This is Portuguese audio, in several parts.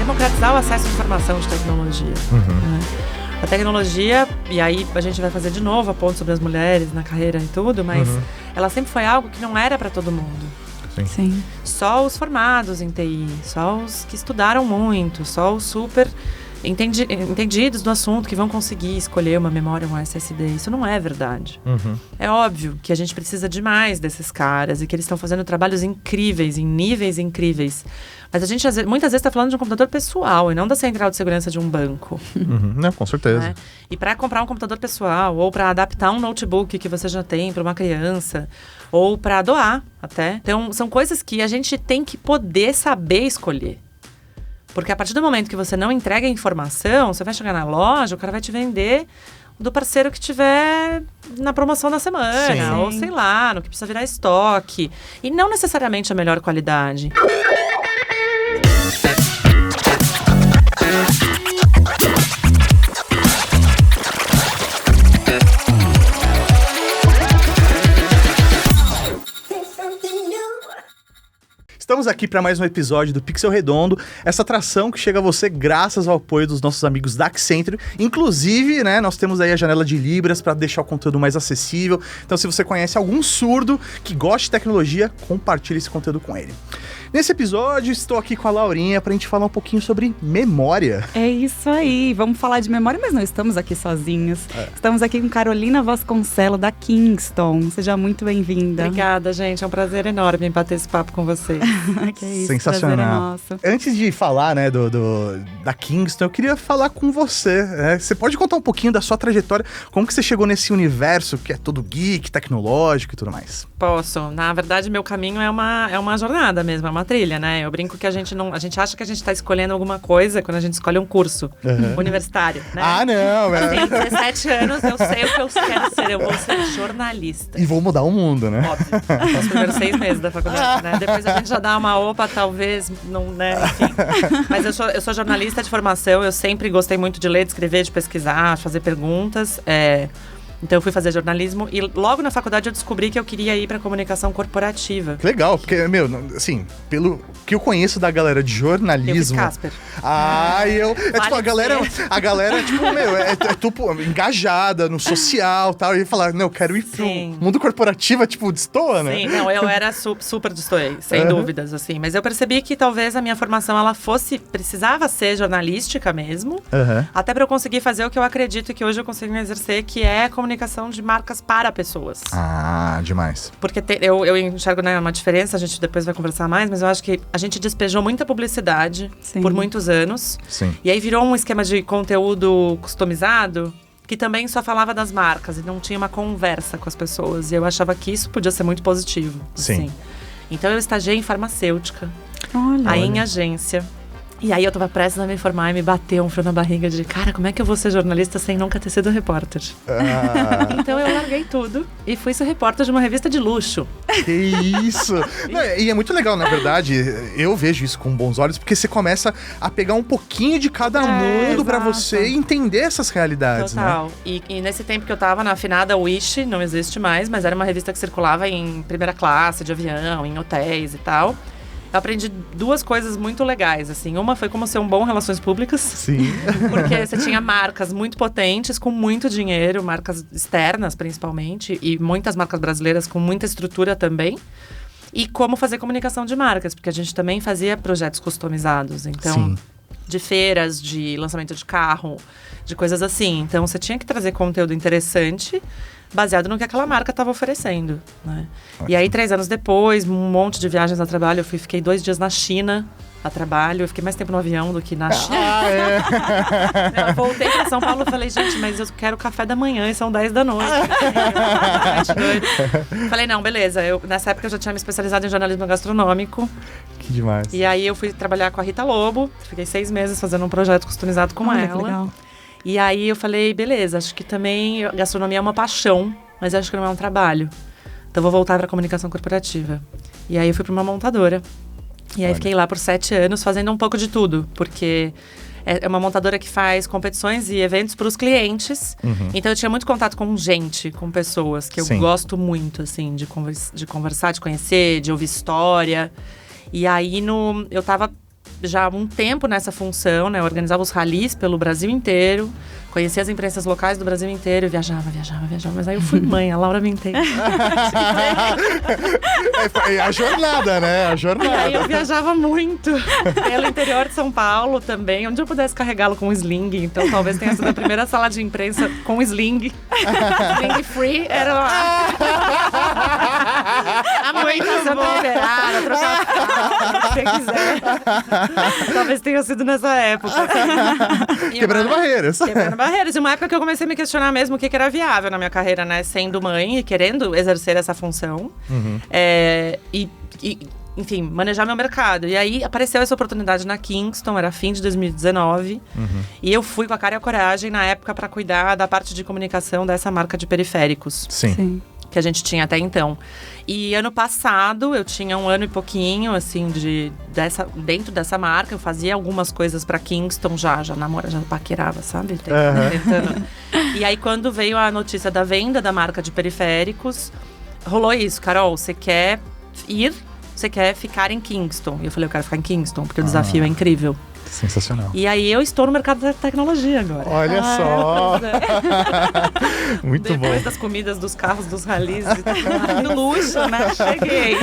democratizar o acesso à informação de tecnologia. Né? A tecnologia, e aí a gente vai fazer de novo a ponto sobre as mulheres na carreira e tudo, mas ela sempre foi algo que não era para todo mundo. Sim. Só os formados em TI, só os que estudaram muito, só os super entendidos do assunto que vão conseguir escolher uma memória, um SSD. Isso não é verdade. É óbvio que a gente precisa demais desses caras e que eles estão fazendo trabalhos incríveis, em níveis incríveis. Mas a gente muitas vezes está falando de um computador pessoal e não da central de segurança de um banco. Não, com certeza. Né? E para comprar um computador pessoal ou para adaptar um notebook que você já tem para uma criança ou para doar até. Então, são coisas que a gente tem que poder saber escolher. Porque a partir do momento que você não entrega a informação, você vai chegar na loja, o cara vai te vender do parceiro que tiver na promoção da semana, ou sei lá, no que precisa virar estoque. E não necessariamente a melhor qualidade. Estamos aqui para mais um episódio do Pixel Redondo, essa atração que chega a você graças ao apoio dos nossos amigos da Accenture. Inclusive, né, nós temos aí a janela de Libras para deixar o conteúdo mais acessível. Então, se você conhece algum surdo que gosta de tecnologia, compartilhe esse conteúdo com ele. Nesse episódio, estou aqui com a Laurinha para a gente falar um pouquinho sobre memória. É isso aí, vamos falar de memória, mas não estamos aqui sozinhos. Estamos aqui com Carolina Vasconcelos, da Kingston. Seja muito bem-vinda. Obrigada, gente. É um prazer enorme bater esse papo com vocês. Que é isso, sensacional. prazer é nosso. Antes de falar, né, da Kingston, eu queria falar com você. Você pode contar um pouquinho da sua trajetória, como que você chegou nesse universo que é todo geek, tecnológico e tudo mais? Posso. Na verdade, meu caminho é uma jornada mesmo, é uma trilha, né? Eu brinco que a gente acha que a gente tá escolhendo alguma coisa quando a gente escolhe um curso universitário, né? Ah, não! Eu tenho 17 anos, eu sei o que eu quero ser, eu vou ser jornalista. E vou mudar o mundo, né? Óbvio. Os primeiros 6 meses da faculdade, né? Depois a gente já dá uma opa, talvez, não, né? Enfim. Mas eu sou jornalista de formação, eu sempre gostei muito de ler, de escrever, de pesquisar, de fazer perguntas. Então eu fui fazer jornalismo e logo na faculdade eu descobri que eu queria ir pra comunicação corporativa. Que legal, porque, assim, pelo que eu conheço da galera de jornalismo... Eu fiz Casper. Tipo, a galera, tipo, tipo, engajada no social e tal, e falar, não, eu quero ir pro mundo corporativo, tipo, destoa, né? Sim, não, eu era super destoei, sem dúvidas, assim. Mas eu percebi que talvez a minha formação, ela precisava ser jornalística mesmo, até pra eu conseguir fazer o que eu acredito que hoje eu consigo exercer, que é comunicação de marcas para pessoas. Ah, demais. Porque eu enxergo, né, uma diferença, a gente depois vai conversar mais, mas eu acho que a gente despejou muita publicidade por muitos anos. Sim. E aí virou um esquema de conteúdo customizado que também só falava das marcas e não tinha uma conversa com as pessoas. E eu achava que isso podia ser muito positivo. Sim. Assim. Então eu estagiei em farmacêutica, Olha. aí em agência. E aí eu tava prestes a me formar e me bateu um frio na barriga de, cara, como é que eu vou ser jornalista sem nunca ter sido repórter? Então eu larguei tudo e fui ser repórter de uma revista de luxo. Que isso! Não, e é muito legal, na verdade, eu vejo isso com bons olhos, porque você começa a pegar um pouquinho de cada mundo pra você entender essas realidades, Total. né? E nesse tempo que eu tava na afinada Wish, não existe mais, mas era uma revista que circulava em primeira classe, de avião, em hotéis e tal. Eu aprendi 2 coisas muito legais, assim. Uma foi como ser um bom relações públicas. Sim. Porque você tinha marcas muito potentes, com muito dinheiro, marcas externas principalmente, e muitas marcas brasileiras com muita estrutura também. E como fazer comunicação de marcas, porque a gente também fazia projetos customizados. Então, de feiras, de lançamento de carro, de coisas assim. Então, você tinha que trazer conteúdo interessante, baseado no que aquela marca estava oferecendo, né? E aí, 3 anos depois, um monte de viagens a trabalho. Fiquei 2 dias na China a trabalho. Eu fiquei mais tempo no avião do que na China. Eu voltei para São Paulo e falei, gente, mas eu quero café da manhã e são 10 da noite. Falei, não, beleza. Nessa época eu já tinha me especializado em jornalismo gastronômico. Que demais. E aí eu fui trabalhar com a Rita Lobo. Fiquei 6 meses fazendo um projeto customizado com ela. Que legal. E aí eu falei, beleza, acho que também gastronomia é uma paixão, mas acho que não é um trabalho. Então vou voltar para comunicação corporativa. E aí eu fui para uma montadora. E aí fiquei lá por 7 anos fazendo um pouco de tudo, porque é uma montadora que faz competições e eventos para os clientes. Então eu tinha muito contato com gente, com pessoas, que eu gosto muito, assim, de conversar, de conhecer, de ouvir história. E aí eu tava já há um tempo nessa função, né? Eu organizava os ralis pelo Brasil inteiro. Conhecia as imprensas locais do Brasil inteiro. E viajava. Mas aí eu fui mãe, a Laura me entende. É a jornada, né? A E jornada. aí eu viajava muito pelo interior de São Paulo também, onde eu pudesse carregá-lo com um sling. Então talvez tenha sido a primeira sala de imprensa com sling. Sling free era a amamentação tá liberada, trocar fralda, quem quiser. Talvez tenha sido nessa época. Quebrando barreiras. Quebrando barreiras. E uma época que eu comecei a me questionar mesmo o que era viável na minha carreira, né? Sendo mãe e querendo exercer essa função. Enfim, manejar meu mercado. E aí apareceu essa oportunidade na Kingston, era fim de 2019. E eu fui com a cara e a coragem na época para cuidar da parte de comunicação dessa marca de periféricos. Sim. Que a gente tinha até então. E ano passado, eu tinha 1 ano e pouquinho, assim, dentro dessa marca. Eu fazia algumas coisas pra Kingston já namorava, já paquerava, sabe? Tentando. E aí, quando veio a notícia da venda da marca de periféricos, rolou isso. Carol, você quer ir? Você quer ficar em Kingston? E eu falei, eu quero ficar em Kingston, porque o desafio é incrível. Sensacional. E aí eu estou no mercado da tecnologia agora. Olha só! Muito bom. Depois das comidas, dos carros, dos ralis, do luxo, né? Cheguei.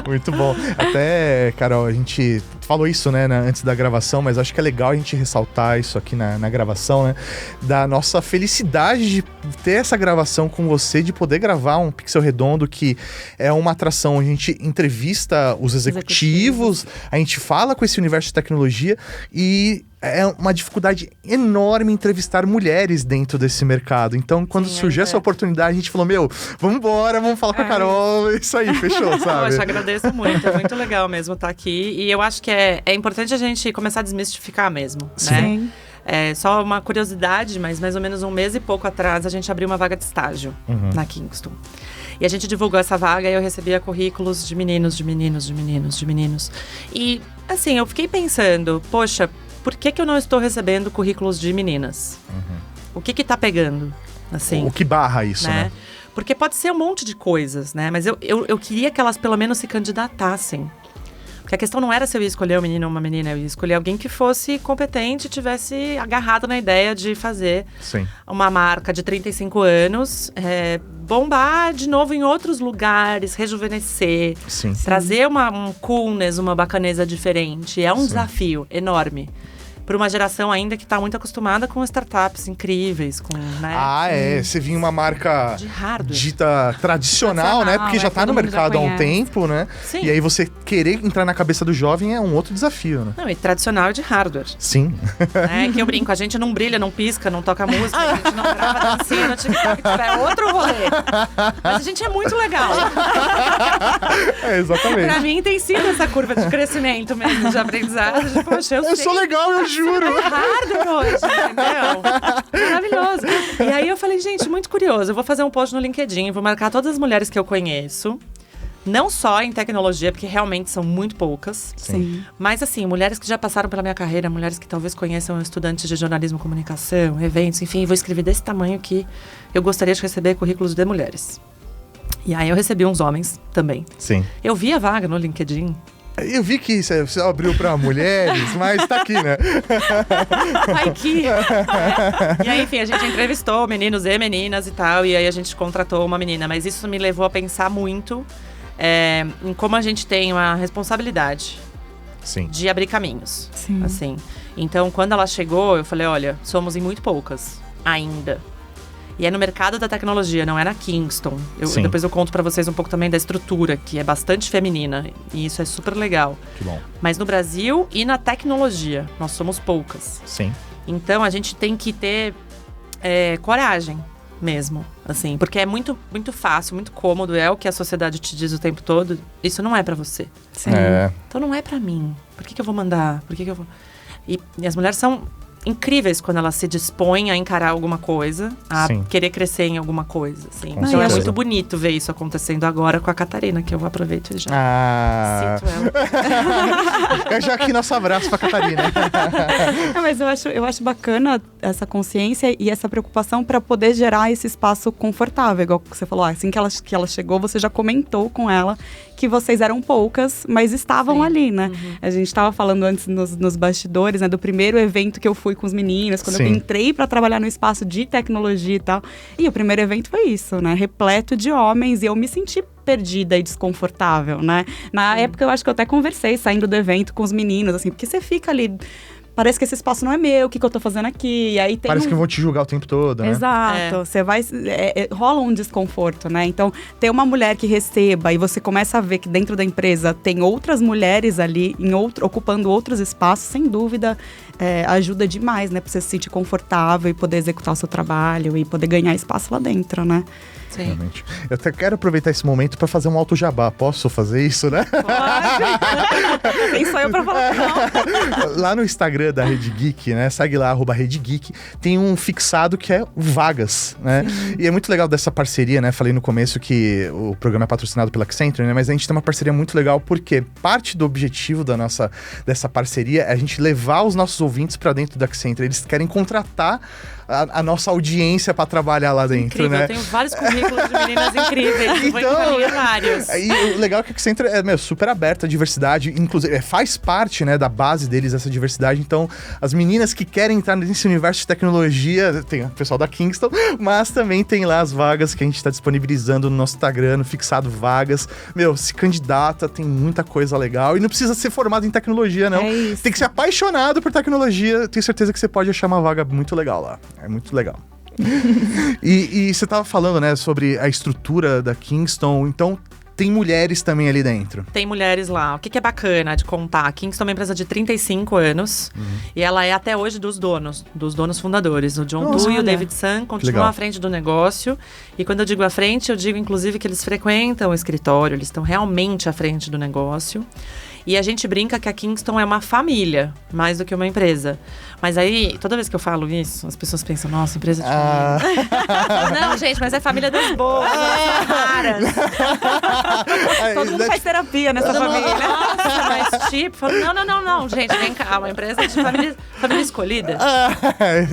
Muito bom. Até, Carol, a gente falou isso, né, antes da gravação, mas acho que é legal a gente ressaltar isso aqui na gravação, né? Da nossa felicidade de ter essa gravação com você, de poder gravar um Pixel Redondo, que é uma atração. A gente entrevista os executivos, a gente fala com esse universo de tecnologia e é uma dificuldade enorme entrevistar mulheres dentro desse mercado. Então, quando surgiu essa oportunidade, a gente falou, vamos embora, vamos falar com a Carol. Isso aí, fechou, sabe? Poxa, agradeço muito. É muito legal mesmo estar aqui. E eu acho que é importante a gente começar a desmistificar mesmo, né? Sim. É só uma curiosidade, mas mais ou menos 1 mês e pouco atrás, a gente abriu uma vaga de estágio na Kingston. E a gente divulgou essa vaga e eu recebia currículos de meninos. E, assim, eu fiquei pensando, poxa, por que eu não estou recebendo currículos de meninas? O que tá pegando, assim? O que barra isso, né? Porque pode ser um monte de coisas, né? Mas eu queria que elas pelo menos se candidatassem. Porque a questão não era se eu ia escolher um menino ou uma menina, eu ia escolher alguém que fosse competente e tivesse agarrado na ideia de fazer uma marca de 35 anos, bombar de novo em outros lugares, rejuvenescer, trazer um coolness, uma bacaneza diferente. É um desafio enorme. Para uma geração ainda que está muito acostumada com startups incríveis, com, né? Você vinha uma marca de hardware dita tradicional, né? Porque já está no mercado há um tempo, né? Sim. E aí você querer entrar na cabeça do jovem é um outro desafio, né? Não, e tradicional de hardware. Sim. Que eu brinco, a gente não brilha, não pisca, não toca música, a gente não grava dancinha no TikTok, é outro rolê. Mas a gente é muito legal. Exatamente. Pra mim tem sido essa curva de crescimento mesmo, de aprendizado. De, poxa, eu sou legal, eu juro. É hardware hoje, entendeu? Maravilhoso. E aí eu falei, gente, muito curioso. Eu vou fazer um post no LinkedIn, vou marcar todas as mulheres que eu conheço. Não só em tecnologia, porque realmente são muito poucas. Sim. Mas assim, mulheres que já passaram pela minha carreira, mulheres que talvez conheçam estudantes de jornalismo, comunicação, eventos, enfim. Vou escrever desse tamanho que eu gostaria de receber currículos de mulheres. E aí eu recebi uns homens também. Sim. Eu vi a vaga no LinkedIn. Eu vi que você abriu para mulheres, mas tá aqui, né? Vai que... E aí, enfim, a gente entrevistou meninos e meninas e tal, e aí a gente contratou uma menina. Mas isso me levou a pensar muito em como a gente tem uma responsabilidade de abrir caminhos. Sim. Assim. Então, quando ela chegou, eu falei, olha, somos em muito poucas ainda. E é no mercado da tecnologia, não é na Kingston. Depois eu conto pra vocês um pouco também da estrutura, que é bastante feminina. E isso é super legal. Que bom. Mas no Brasil e na tecnologia, nós somos poucas. Sim. Então, a gente tem que ter coragem mesmo, assim. Porque é muito, muito fácil, muito cômodo. É o que a sociedade te diz o tempo todo. Isso não é pra você. Sim. Então, não é pra mim. Por que eu vou mandar? Por que eu vou... E as mulheres são... incríveis quando elas se dispõem a encarar alguma coisa, a querer crescer em alguma coisa, assim. Então é muito bonito ver isso acontecendo agora com a Catarina, que eu aproveito e já cito ela. Já aqui nosso abraço pra Catarina. Mas eu acho bacana essa consciência e essa preocupação para poder gerar esse espaço confortável, igual que você falou, assim que ela chegou, você já comentou com ela que vocês eram poucas, mas estavam ali, né? A gente estava falando antes nos bastidores, né, do primeiro evento que eu fui com os meninos, quando eu entrei para trabalhar no espaço de tecnologia e tal. E o primeiro evento foi isso, né? Repleto de homens, e eu me senti perdida e desconfortável, né? Na época, eu acho que eu até conversei, saindo do evento com os meninos, assim, porque você fica ali... Parece que esse espaço não é meu, o que eu tô fazendo aqui? E aí tem Parece que vão te julgar o tempo todo, né? Exato. Você vai... rola um desconforto, né? Então, ter uma mulher que receba e você começa a ver que dentro da empresa tem outras mulheres ali, ocupando outros espaços, sem dúvida, ajuda demais, né? Pra você se sentir confortável e poder executar o seu trabalho e poder ganhar espaço lá dentro, né? Sim. Realmente. Eu até quero aproveitar esse momento para fazer um auto jabá. Posso fazer isso, né? Pode! Quem sou eu pra falar não? Lá no Instagram da Rede Geek, né? Segue lá, @Rede Geek. Tem um fixado que é vagas, né? E é muito legal dessa parceria, né? Falei no começo que o programa é patrocinado pela Accenture, né? Mas a gente tem uma parceria muito legal porque parte do objetivo dessa parceria é a gente levar os nossos ouvintes para dentro da Accenture. Eles querem contratar a nossa audiência para trabalhar lá dentro, Incrível, né? eu tenho vários currículos de meninas incríveis. Eu vou encaminhar vários. E o legal é que a Accenture é super aberta à diversidade, inclusive faz parte, né, da base deles essa diversidade. Então, as meninas que querem entrar nesse universo de tecnologia, tem o pessoal da Kingston, mas também tem lá as vagas que a gente está disponibilizando no nosso Instagram, no fixado vagas. Se candidata, tem muita coisa legal. E não precisa ser formado em tecnologia, não. Tem que ser apaixonado por tecnologia. Tenho certeza que você pode achar uma vaga muito legal lá. É muito legal. E você tava falando, né, sobre a estrutura da Kingston, então tem mulheres também ali dentro. Tem mulheres lá. O que é bacana de contar? A Kingston é uma empresa de 35 anos e ela é até hoje dos donos fundadores. O John Tu e o David Sun continuam à frente do negócio. E quando eu digo à frente, eu digo inclusive que eles frequentam o escritório, eles estão realmente à frente do negócio. E a gente brinca que a Kingston é uma família, mais do que uma empresa. Mas aí, toda vez que eu falo isso, as pessoas pensam, nossa, empresa de família. Não, gente, mas é família das boas, das raras. Todo mundo faz terapia nessa família. Nossa, mas tipo, não, gente, vem cá, é uma empresa de família escolhida.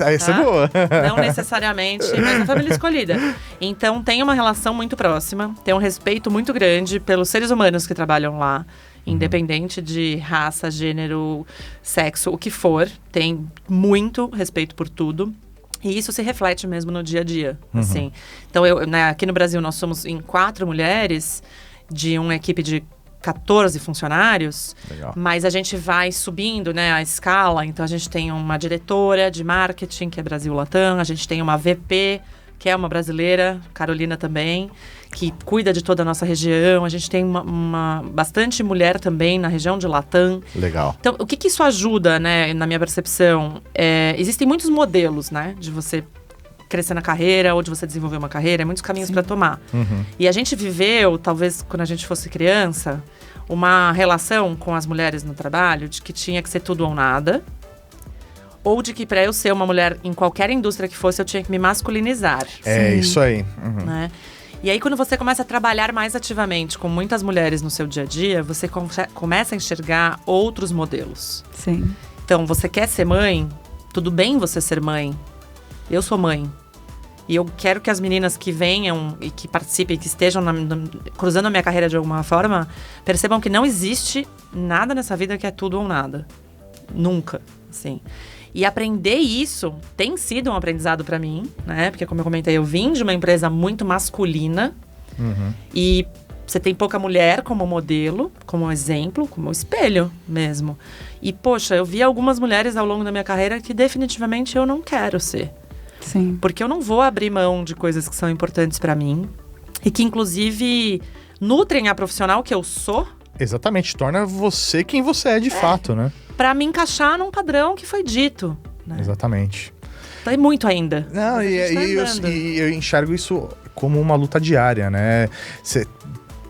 Essa é boa. Não necessariamente, mas a família escolhida. Então, tem uma relação muito próxima, tem um respeito muito grande pelos seres humanos que trabalham lá. Independente de raça, gênero, sexo, o que for, tem muito respeito por tudo. E isso se reflete mesmo no dia a dia, assim. Então, aqui no Brasil, nós somos em 4 mulheres, de uma equipe de 14 funcionários. Legal. Mas a gente vai subindo, né, a escala. Então, a gente tem uma diretora de marketing, que é Brasil Latam. A gente tem uma VP, que é uma brasileira, Carolina também, que cuida de toda a nossa região. A gente tem uma bastante mulher também na região de Latam. Legal. Então, o que isso ajuda, né, na minha percepção? Existem muitos modelos, né, de você crescer na carreira ou de você desenvolver uma carreira, muitos caminhos para tomar. E a gente viveu, talvez quando a gente fosse criança, uma relação com as mulheres no trabalho de que tinha que ser tudo ou nada. Ou de que para eu ser uma mulher em qualquer indústria que fosse, eu tinha que me masculinizar. Isso aí. Né? E aí, quando você começa a trabalhar mais ativamente com muitas mulheres no seu dia a dia, você começa a enxergar outros modelos. Sim. Então, você quer ser mãe? Tudo bem você ser mãe. Eu sou mãe. E eu quero que as meninas que venham e que participem, que estejam cruzando a minha carreira de alguma forma, percebam que não existe nada nessa vida que é tudo ou nada. Nunca, assim. E aprender isso tem sido um aprendizado para mim, né? Porque, como eu comentei, eu vim de uma empresa muito masculina. E você tem pouca mulher como modelo, como exemplo, como espelho mesmo. E, poxa, eu vi algumas mulheres ao longo da minha carreira que definitivamente eu não quero ser. Sim. Porque eu não vou abrir mão de coisas que são importantes para mim. E que, inclusive, nutrem a profissional que eu sou. Exatamente, torna você quem você é de fato, né? Pra me encaixar num padrão que foi dito. Né? Exatamente. Tem muito ainda. Não, e eu enxergo isso como uma luta diária, né? Você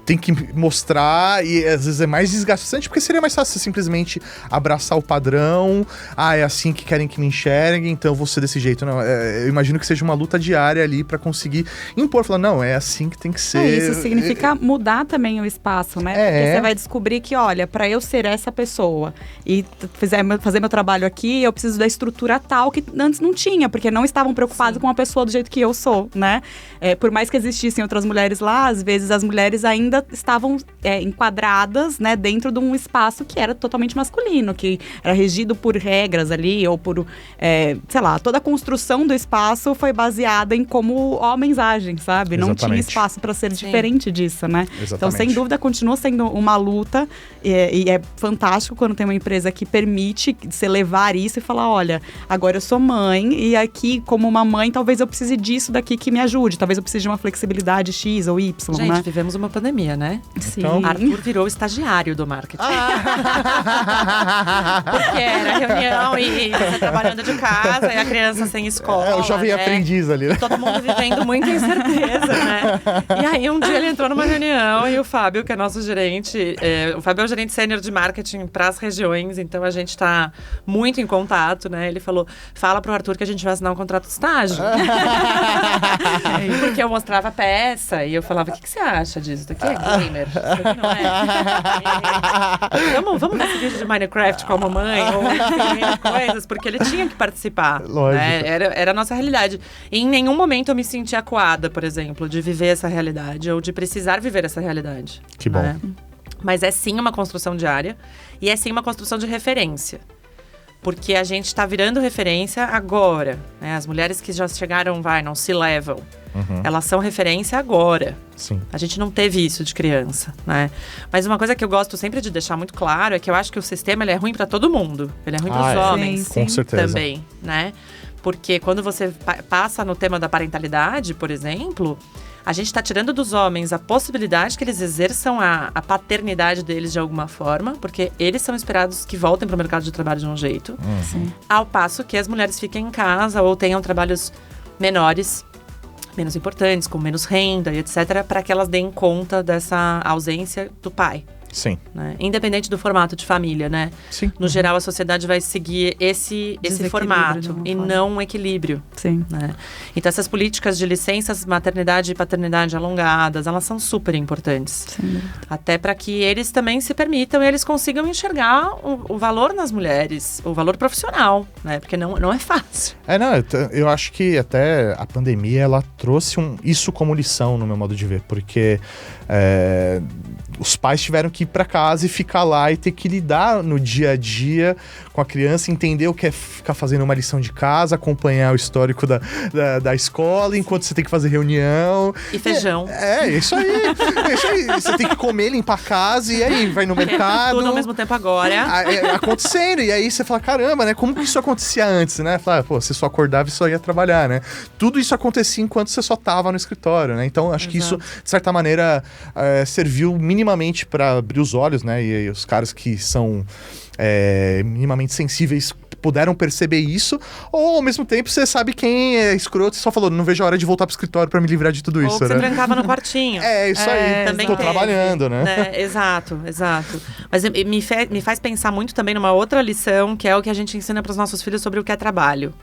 tem que mostrar, e às vezes é mais desgastante, porque seria mais fácil você simplesmente abraçar o padrão. É assim que querem que me enxerguem, então eu vou ser desse jeito. Não, eu imagino que seja uma luta diária ali pra conseguir impor, falar, não, é assim que tem que ser. Isso significa mudar também o espaço, né? Porque você vai descobrir que, olha, pra eu ser essa pessoa e fazer meu trabalho aqui, eu preciso da estrutura tal que antes não tinha, porque não estavam preocupados com uma pessoa do jeito que eu sou, né? Por mais que existissem outras mulheres lá, às vezes as mulheres ainda ainda estavam enquadradas, né, dentro de um espaço que era totalmente masculino, que era regido por regras ali, ou por, sei lá, toda a construção do espaço foi baseada em como homens agem, sabe? Não tinha espaço para ser diferente disso, né? Exatamente. Então, sem dúvida, continua sendo uma luta, e é fantástico quando tem uma empresa que permite você levar isso e falar, olha, agora eu sou mãe, e aqui, como uma mãe, talvez eu precise disso daqui que me ajude, talvez eu precise de uma flexibilidade X ou Y, gente, né? vivemos uma pandemia, né? Sim. Então, Arthur virou estagiário do marketing. Porque era reunião e você trabalhando de casa e a criança sem escola. O jovem aprendiz ali, né? Todo mundo vivendo muita incerteza, né? E aí um dia ele entrou numa reunião e o Fábio, que é nosso gerente, o Fábio é o gerente sênior de marketing para as regiões, então a gente tá muito em contato, né? Ele falou, fala pro Arthur que a gente vai assinar um contrato de estágio. Porque eu mostrava a peça e eu falava, o que você acha disso? Isso aqui é gamer, isso aqui não é. Vamos ver esse vídeo de Minecraft com a mamãe, ou coisas, porque ele tinha que participar. Lógico. Né? Era a nossa realidade. E em nenhum momento eu me senti acuada, por exemplo, de viver essa realidade, ou de precisar viver essa realidade. Que bom. Né? Mas é sim uma construção diária, e é sim uma construção de referência. Porque a gente está virando referência agora. Né? As mulheres que já chegaram, não se levam. Elas são referência agora. Sim. A gente não teve isso de criança, né? Mas uma coisa que eu gosto sempre de deixar muito claro é que eu acho que o sistema ele é ruim para todo mundo. Ele é ruim para os homens Com certeza. também, né? Porque quando você passa no tema da parentalidade, por exemplo, a gente está tirando dos homens a possibilidade que eles exerçam a paternidade deles de alguma forma, porque eles são esperados que voltem para o mercado de trabalho de um jeito. Ao passo que as mulheres fiquem em casa ou tenham trabalhos menores, menos importantes, com menos renda e etc., para que elas deem conta dessa ausência do pai. Sim. Né? Independente do formato de família, né? Sim. No geral, a sociedade vai seguir esse formato e não um equilíbrio. Sim. Né? Então, essas políticas de licenças, maternidade e paternidade alongadas, elas são super importantes. Sim. Até para que eles também se permitam e eles consigam enxergar o valor nas mulheres, o valor profissional, né? Porque não é fácil. Eu acho que até a pandemia, ela trouxe isso como lição, no meu modo de ver, porque os pais tiveram que ir para casa e ficar lá e ter que lidar no dia a dia com a criança, entender o que é ficar fazendo uma lição de casa, acompanhar o histórico da escola, enquanto você tem que fazer reunião. E feijão. Isso aí. Você tem que comer, limpar a casa, e aí vai no mercado. Tudo ao mesmo tempo agora. Acontecendo, e aí você fala, caramba, né? Como que isso acontecia antes, né? Fala, você só acordava e só ia trabalhar, né? Tudo isso acontecia enquanto você só tava no escritório, né? Então, acho que isso, de certa maneira, serviu minimamente para abrir os olhos, né? E os caras que são minimamente sensíveis puderam perceber isso, ou ao mesmo tempo você sabe quem é escroto e só falou, não vejo a hora de voltar pro escritório pra me livrar de tudo isso, ou que você trancava no quartinho. Isso aí, também tô trabalhando, né? Exato. Mas me faz pensar muito também numa outra lição, que é o que a gente ensina pros nossos filhos sobre o que é trabalho.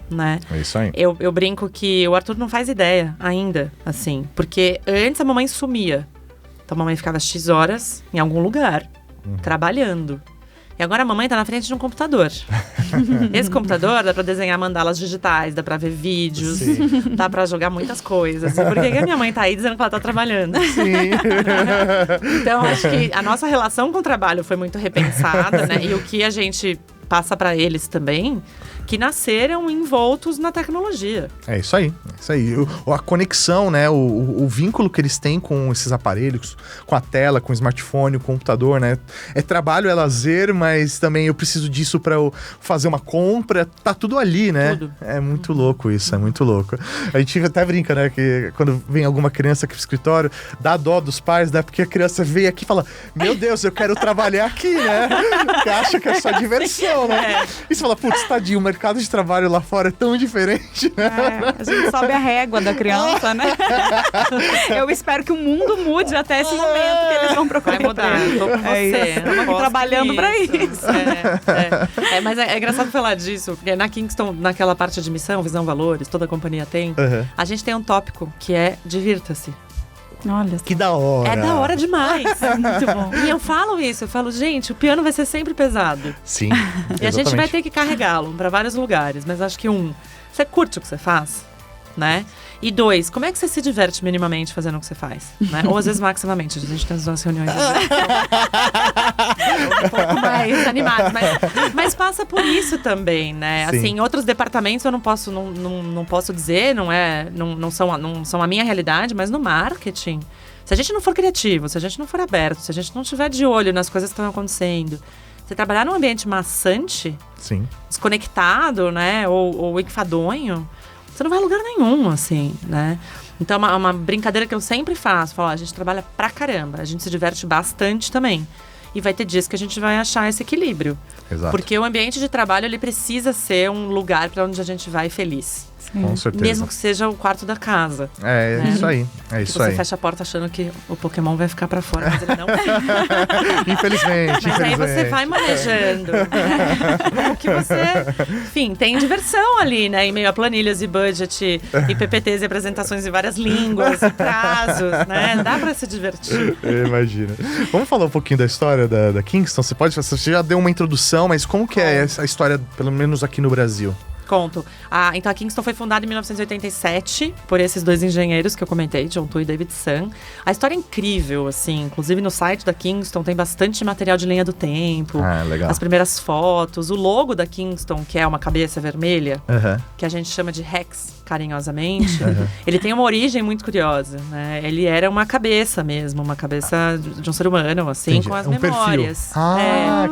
Né? É isso aí. Eu brinco que o Arthur não faz ideia ainda, assim, porque antes a mamãe sumia. Então a mamãe ficava X horas em algum lugar, trabalhando. E agora a mamãe tá na frente de um computador. Esse computador dá pra desenhar mandalas digitais, dá pra ver vídeos, dá pra jogar muitas coisas. E por que a minha mãe tá aí dizendo que ela tá trabalhando? Sim. Então, acho que a nossa relação com o trabalho foi muito repensada, né? E o que a gente passa pra eles também, que nasceram envoltos na tecnologia. É isso aí. A conexão, né? O vínculo que eles têm com esses aparelhos, com a tela, com o smartphone, o computador, né? É trabalho, é lazer, mas também eu preciso disso pra eu fazer uma compra. Tá tudo ali, né? Tudo. É muito louco isso, é muito louco. A gente até brinca, né? Que quando vem alguma criança aqui pro escritório, dá dó dos pais, né? Porque a criança veio aqui e fala, meu Deus, eu quero trabalhar aqui, né? Porque acha que é só diversão, né? E você fala, putz, tadinho, o mercado de trabalho lá fora é tão diferente, né? A gente sobe a régua da criança, né? Eu espero que o mundo mude até esse momento que eles vão procurar. Vai mudar, tô com você. Estamos trabalhando pra isso. Mas é engraçado falar disso, porque na Kingston, naquela parte de missão, visão, valores, toda a companhia tem, a gente tem um tópico que é divirta-se. Olha, que da hora. É da hora demais. muito bom. E eu falo isso, gente, o piano vai ser sempre pesado. Sim, e a gente vai ter que carregá-lo pra vários lugares, mas acho que você curte o que você faz? né? E 2, como é que você se diverte minimamente fazendo o que você faz? Né? Ou às vezes maximamente, a gente tem as nossas reuniões um pouco mais animadas, mas passa por isso também, né? Sim. Assim, em outros departamentos eu não posso dizer, não são a minha realidade, mas no marketing, se a gente não for criativo, se a gente não for aberto, se a gente não estiver de olho nas coisas que estão acontecendo, você trabalhar num ambiente maçante, Sim. desconectado, né, ou enfadonho, você não vai a lugar nenhum, assim, né? Então, uma brincadeira que eu sempre faço, a gente trabalha pra caramba, a gente se diverte bastante também. E vai ter dias que a gente vai achar esse equilíbrio. Exato. Porque o ambiente de trabalho, ele precisa ser um lugar para onde a gente vai feliz. Com certeza. Mesmo que seja o quarto da casa. É isso aí. É isso aí. Você fecha a porta achando que o Pokémon vai ficar pra fora, mas ele não. Infelizmente. Mas aí você vai manejando. Né? Que você, enfim, tem diversão ali, né? Em meio a planilhas e budget, e PPTs e apresentações em várias línguas, e prazos, né? Dá pra se divertir. Imagina. Vamos falar um pouquinho da história da Kingston? Você já deu uma introdução, mas como que é essa história, pelo menos aqui no Brasil? Conto. Então a Kingston foi fundada em 1987 por esses 2 engenheiros que eu comentei, John Tu e David Sun. A história é incrível, assim. Inclusive no site da Kingston tem bastante material de linha do tempo. Legal. As primeiras fotos. O logo da Kingston, que é uma cabeça vermelha, que a gente chama de Rex, carinhosamente. Ele tem uma origem muito curiosa, né? Ele era uma cabeça mesmo, uma cabeça de um ser humano, assim, Entendi. com as Perfil. memórias.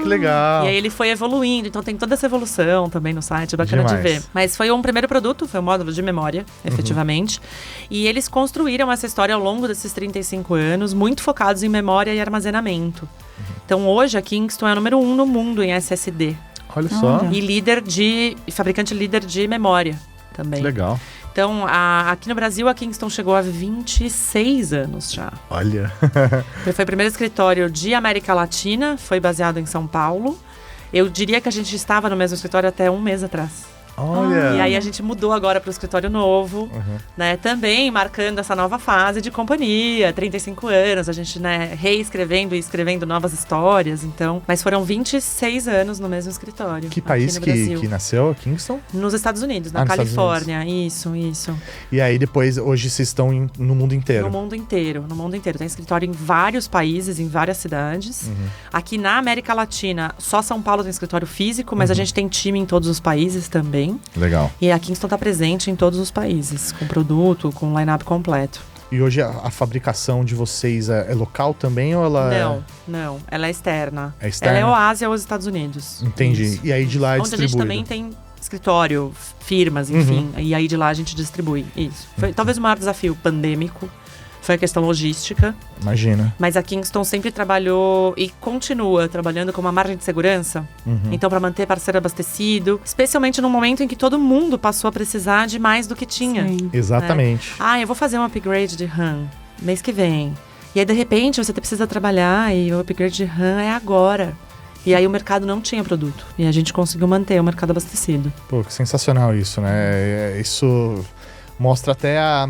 Que legal. E aí ele foi evoluindo, então tem toda essa evolução também no site, é bacana Demais. de ver. Mas foi um primeiro produto, foi um módulo de memória, efetivamente. E eles construíram essa história ao longo desses 35 anos, muito focados em memória e armazenamento. Então hoje a Kingston é o número 1 no mundo em SSD. Olha só. E fabricante líder de memória também. Que legal. Então, aqui no Brasil, a Kingston chegou a 26 anos já. Olha. Foi o primeiro escritório de América Latina, foi baseado em São Paulo. Eu diria que a gente estava no mesmo escritório até um mês atrás. Olha. E aí a gente mudou agora para o escritório novo, né? Também marcando essa nova fase de companhia, 35 anos, a gente, né, reescrevendo e escrevendo novas histórias, então. Mas foram 26 anos no mesmo escritório. Que país que nasceu a Kingston? Nos Estados Unidos, na Califórnia. Isso. E aí depois, hoje vocês estão no mundo inteiro? No mundo inteiro. Tem escritório em vários países, em várias cidades. Aqui na América Latina, só São Paulo tem escritório físico, mas a gente tem time em todos os países também. Legal. E a Kingston está presente em todos os países, com produto, com line-up completo. E hoje a fabricação de vocês é local também ou ela Não. Ela é externa. É externa? Ela é o Ásia aos Estados Unidos. Entendi. Isso. E aí de lá é onde distribuído. a gente também tem escritório, firmas, enfim. E aí de lá a gente distribui. Isso. Foi talvez o maior desafio pandêmico. Foi a questão logística. Imagina. Mas a Kingston sempre trabalhou e continua trabalhando com uma margem de segurança. Então, para manter parceiro abastecido, especialmente no momento em que todo mundo passou a precisar de mais do que tinha. Sim. Exatamente. Eu vou fazer um upgrade de RAM mês que vem. E aí, de repente, você precisa trabalhar e o upgrade de RAM é agora. E aí o mercado não tinha produto. E a gente conseguiu manter o mercado abastecido. Pô, que sensacional isso, né? Isso mostra até a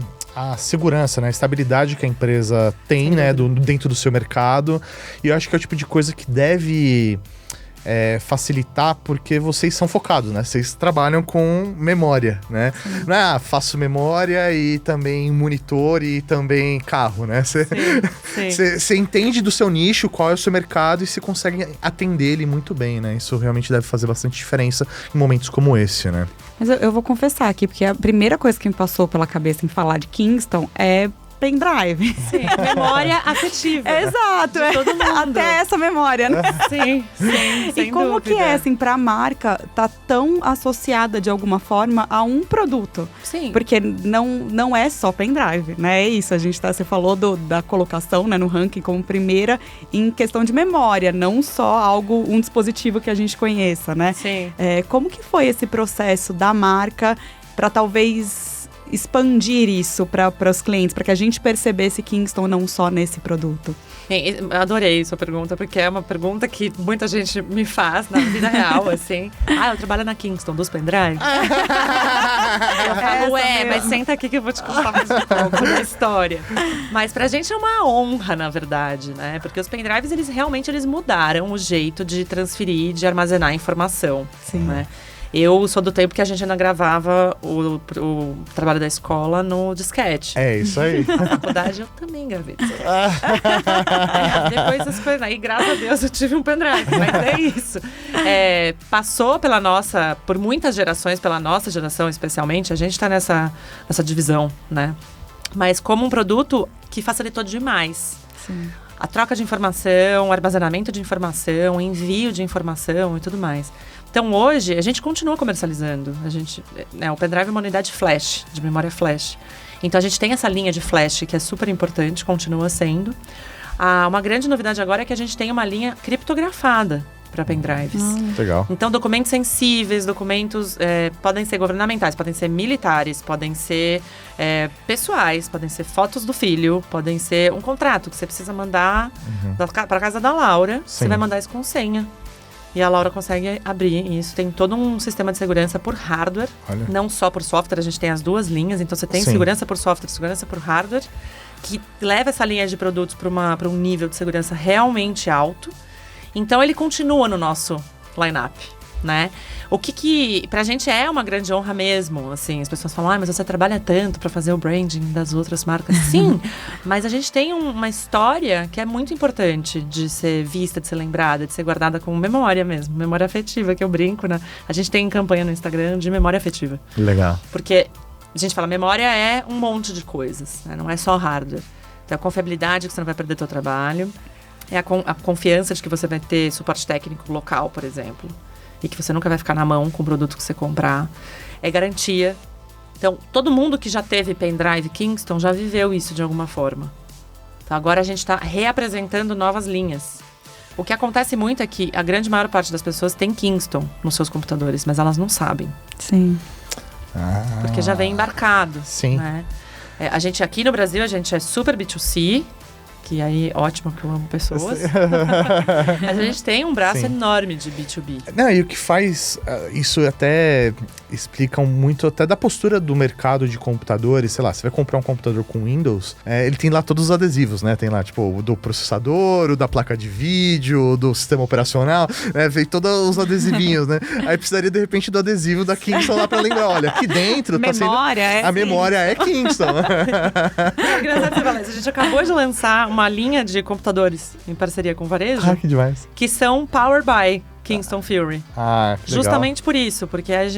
segurança, né? A estabilidade que a empresa tem, né? Dentro do seu mercado. E eu acho que é o tipo de coisa que deve facilitar, porque vocês são focados, né? Vocês trabalham com memória, né? Não é, faço memória e também monitor e também carro, né? Você entende do seu nicho, qual é o seu mercado e você consegue atender ele muito bem, né? Isso realmente deve fazer bastante diferença em momentos como esse, né? Mas eu vou confessar aqui, porque a primeira coisa que me passou pela cabeça em falar de Kingston é pendrive. Sim, memória afetiva. Exato, todo mundo. Até essa memória, né? Sim, E como dúvida. que é, assim, pra marca tá tão associada de alguma forma a um produto? Sim. Porque não é só pendrive, né? É isso, você falou da colocação, né, no ranking como primeira em questão de memória, não só um dispositivo que a gente conheça, né? Sim. Como que foi esse processo da marca para talvez expandir isso para os clientes, para que a gente percebesse Kingston não só nesse produto? Adorei sua pergunta, porque é uma pergunta que muita gente me faz na vida real, assim. Eu trabalho na Kingston, dos pendrive? Eu falo, mas senta aqui que eu vou te contar mais um pouco da história. Mas pra gente é uma honra, na verdade, né? Porque os pendrives, eles realmente mudaram o jeito de transferir, de armazenar informação. Sim. Né? Eu sou do tempo que a gente ainda gravava o trabalho da escola no disquete. É isso aí. Na faculdade eu também gravei. Depois as coisas... Aí, graças a Deus, eu tive um pendrive, mas é isso. Passou por muitas gerações, pela nossa geração especialmente, a gente tá nessa divisão, né? Mas como um produto que facilitou demais. Sim. A troca de informação, o armazenamento de informação, o envio de informação e tudo mais. Então, hoje, a gente continua comercializando. O pendrive é uma unidade flash, de memória flash. Então, a gente tem essa linha de flash, que é super importante, continua sendo. Uma grande novidade agora é que a gente tem uma linha criptografada para pendrives. Legal. Então, documentos sensíveis, documentos podem ser governamentais, podem ser militares, podem ser pessoais, podem ser fotos do filho, podem ser um contrato que você precisa mandar para casa da Laura. Sim. Você vai mandar isso com senha. E a Laura consegue abrir. E isso tem todo um sistema de segurança por hardware, não só por software. A gente tem as duas linhas. Então, você tem segurança por software, segurança por hardware, que leva essa linha de produtos para um nível de segurança realmente alto. Então, ele continua no nosso line-up, né? O que pra gente é uma grande honra mesmo, assim, as pessoas falam, mas você trabalha tanto para fazer o branding das outras marcas. Sim, mas a gente tem uma história que é muito importante de ser vista, de ser lembrada, de ser guardada como memória mesmo, memória afetiva, que eu brinco, né? A gente tem campanha no Instagram de memória afetiva. Legal. Porque a gente fala, memória é um monte de coisas, né? Não é só hardware. Então, a confiabilidade que você não vai perder seu trabalho, é a confiança de que você vai ter suporte técnico local, por exemplo, e que você nunca vai ficar na mão com o produto que você comprar. É garantia. Então, todo mundo que já teve pendrive Kingston já viveu isso de alguma forma. Então, agora a gente está reapresentando novas linhas. O que acontece muito é que a grande maior parte das pessoas tem Kingston nos seus computadores, mas elas não sabem. Sim. Porque já vem embarcado. Sim. Né? A gente aqui no Brasil, a gente é super B2C, que aí, ótimo, que eu amo pessoas. Mas a gente tem um braço enorme de B2B. Não, e o que faz isso até explica muito até da postura do mercado de computadores. Sei lá, você vai comprar um computador com Windows, ele tem lá todos os adesivos, né? Tem lá, tipo, o do processador, o da placa de vídeo, o do sistema operacional, né? Vem todos os adesivinhos, né? Aí precisaria, de repente, do adesivo da Kingston lá pra lembrar. Olha, aqui dentro tá sendo... A memória é Kingston. É engraçado você falar isso. A gente acabou de lançar uma linha de computadores em parceria com o Varejo. Que demais. Que são Powered by Kingston Fury. Que legal. Justamente por isso, porque a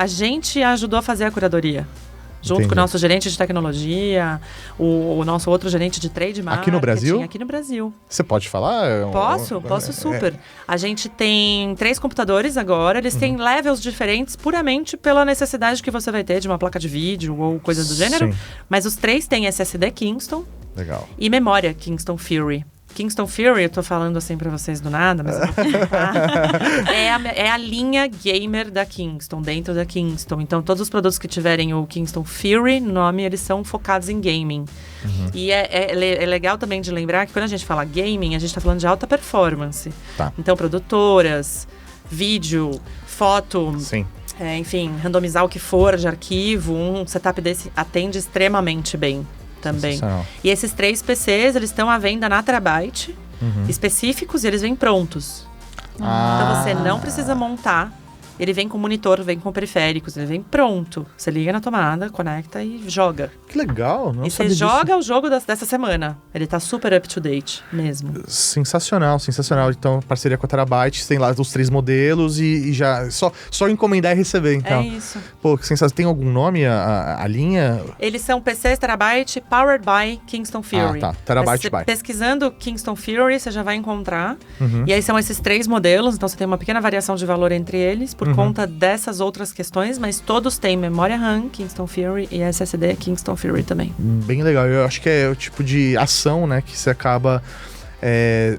gente ajudou a fazer a curadoria. Junto com o nosso gerente de tecnologia, o nosso outro gerente de trade marketing. Aqui no Brasil? Aqui no Brasil. Você pode falar? Posso super. A gente tem 3 computadores agora, eles têm levels diferentes puramente pela necessidade que você vai ter de uma placa de vídeo ou coisa do gênero. Sim. Mas os 3 têm SSD Kingston. Legal. E memória Kingston Fury. Kingston Fury, eu tô falando assim pra vocês do nada, mas eu vou comentar. É a linha gamer da Kingston, dentro da Kingston. Então, todos os produtos que tiverem o Kingston Fury no nome, eles são focados em gaming. E é legal também de lembrar que quando a gente fala gaming, a gente tá falando de alta performance. Tá. Então, produtoras, vídeo, foto... Sim. Enfim, randomizar o que for de arquivo, um setup desse atende extremamente bem. Também. E esses 3 PCs, eles estão à venda na Terabyte, específicos, e eles vêm prontos. Então você não precisa montar. Ele vem com monitor, vem com periféricos, ele vem pronto. Você liga na tomada, conecta e joga. Que legal, não E você joga o jogo dessa semana. Ele tá super up to date mesmo. Sensacional, sensacional. Então, parceria com a Terabyte, tem lá os 3 modelos e já... Só encomendar e receber, então. É isso. Pô, que sensacional. Tem algum nome a linha? Eles são PCs Terabyte Powered by Kingston Fury. Tá. Terabyte by. Pesquisando Kingston Fury, você já vai encontrar. E aí são esses 3 modelos, então você tem uma pequena variação de valor entre eles, por conta dessas outras questões, mas todos têm memória RAM, Kingston Fury, e SSD Kingston Fury também. Bem legal. Eu acho que é o tipo de ação, né, que você acaba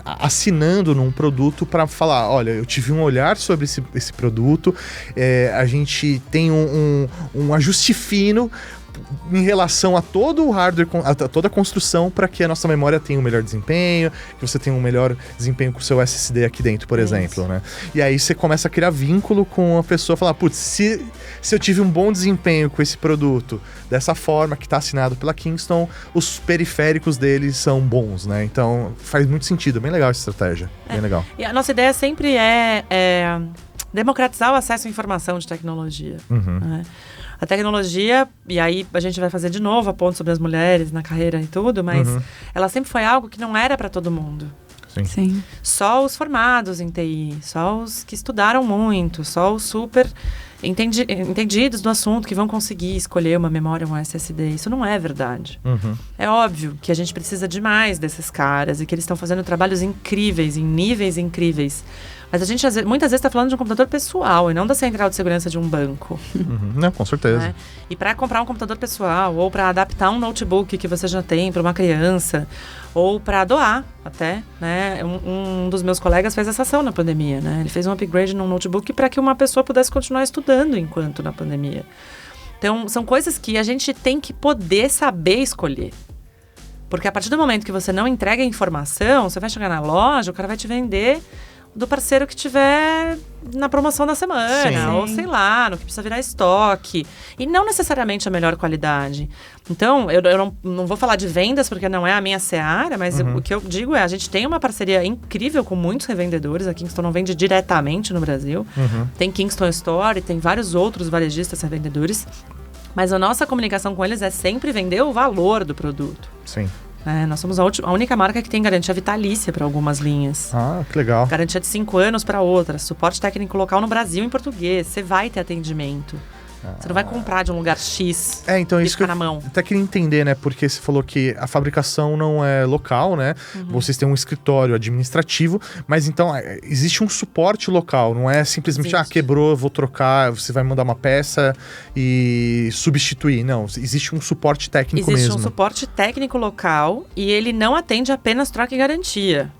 assinando num produto para falar, olha, eu tive um olhar sobre esse produto, a gente tem um ajuste fino em relação a todo o hardware, a toda a construção, para que a nossa memória tenha um melhor desempenho, que você tenha um melhor desempenho com o seu SSD aqui dentro, por exemplo, né? E aí você começa a criar vínculo com a pessoa, falar, putz, se eu tive um bom desempenho com esse produto, dessa forma que está assinado pela Kingston, os periféricos deles são bons, né? Então faz muito sentido, bem legal essa estratégia, bem legal. E a nossa ideia sempre democratizar o acesso à informação de tecnologia. Né? A tecnologia, e aí a gente vai fazer de novo a ponto sobre as mulheres na carreira e tudo, mas ela sempre foi algo que não era para todo mundo. Sim. Só os formados em TI, só os que estudaram muito, só os super entendidos do assunto que vão conseguir escolher uma memória, um SSD. Isso não é verdade. É óbvio que a gente precisa demais desses caras e que eles estão fazendo trabalhos incríveis, em níveis incríveis. Mas a gente muitas vezes está falando de um computador pessoal e não da central de segurança de um banco. Não, com certeza. Né? E para comprar um computador pessoal ou para adaptar um notebook que você já tem para uma criança ou para doar até, né? Um dos meus colegas fez essa ação na pandemia, né? Ele fez um upgrade num notebook para que uma pessoa pudesse continuar estudando enquanto na pandemia. Então, são coisas que a gente tem que poder saber escolher. Porque a partir do momento que você não entrega a informação, você vai chegar na loja, o cara vai te vender do parceiro que tiver na promoção da semana, ou sei lá, no que precisa virar estoque. E não necessariamente a melhor qualidade. Então, eu não vou falar de vendas, porque não é a minha seara, mas o que eu digo é, a gente tem uma parceria incrível com muitos revendedores. A Kingston não vende diretamente no Brasil. Tem Kingston Store, tem vários outros varejistas revendedores. Mas a nossa comunicação com eles é sempre vender o valor do produto. Sim. Nós somos a única marca que tem garantia vitalícia para algumas linhas. Ah, que legal. Garantia de 5 anos para outras. Suporte técnico local no Brasil em português. Você vai ter atendimento. Você não vai comprar de um lugar X então e isso ficar que eu na mão. até queria entender, né? Porque você falou que a fabricação não é local, né? Vocês têm um escritório administrativo, mas então existe um suporte local, não é simplesmente, quebrou, vou trocar, você vai mandar uma peça e substituir. Não, existe um suporte técnico mesmo. Existe um suporte técnico local e ele não atende apenas troca e garantia.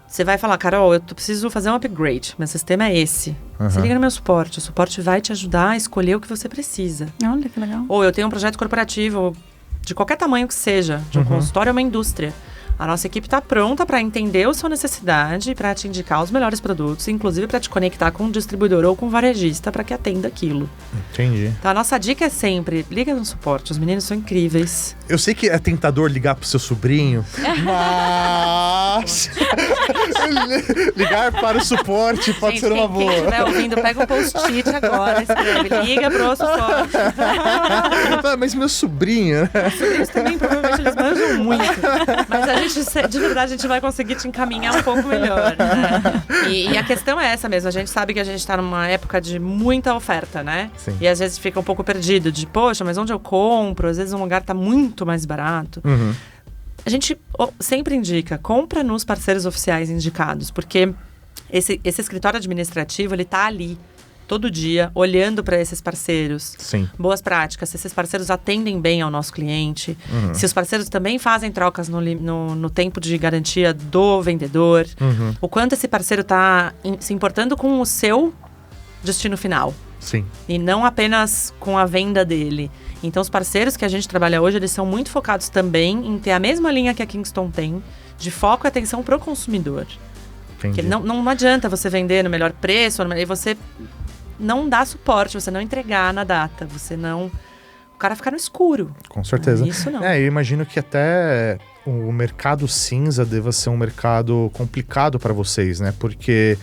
Você vai falar, Carol, eu preciso fazer um upgrade, meu sistema é esse. Você liga no meu suporte, o suporte vai te ajudar a escolher o que você precisa. Olha que legal. Ou eu tenho um projeto corporativo, de qualquer tamanho que seja, de um consultório ou uma indústria. A nossa equipe está pronta para entender a sua necessidade, para te indicar os melhores produtos, inclusive para te conectar com um distribuidor ou com um varejista para que atenda aquilo. Entendi. Então a nossa dica é sempre, liga no suporte, os meninos são incríveis. Eu sei que é tentador ligar pro seu sobrinho, mas ligar para o suporte pode ser uma boa. Quem estiver ouvindo, pega um post-it agora, escreve, liga pro suporte. Mas meu sobrinho, né? Os sobrinhos também, provavelmente, eles manjam muito. Mas a gente, de verdade, a gente vai conseguir te encaminhar um pouco melhor, né? E a questão é essa mesmo, a gente sabe que a gente está numa época de muita oferta, né? Sim. E às vezes fica um pouco perdido, de, poxa, mas onde eu compro? Às vezes um lugar está muito mais barato. A gente sempre indica, compra nos parceiros oficiais indicados, porque esse escritório administrativo, ele tá ali todo dia, olhando para esses parceiros. Sim. Boas práticas, se esses parceiros atendem bem ao nosso cliente, se os parceiros também fazem trocas no tempo de garantia do vendedor, o quanto esse parceiro está se importando com o seu destino final. Sim. E não apenas com a venda dele. Então, os parceiros que a gente trabalha hoje, eles são muito focados também em ter a mesma linha que a Kingston tem, de foco e atenção pro consumidor. Entendi. Porque não adianta você vender no melhor preço, e você não dá suporte, você não entregar na data, você não... O cara fica no escuro. Com certeza. Isso não. Eu imagino que até o mercado cinza deva ser um mercado complicado para vocês, né? Porque...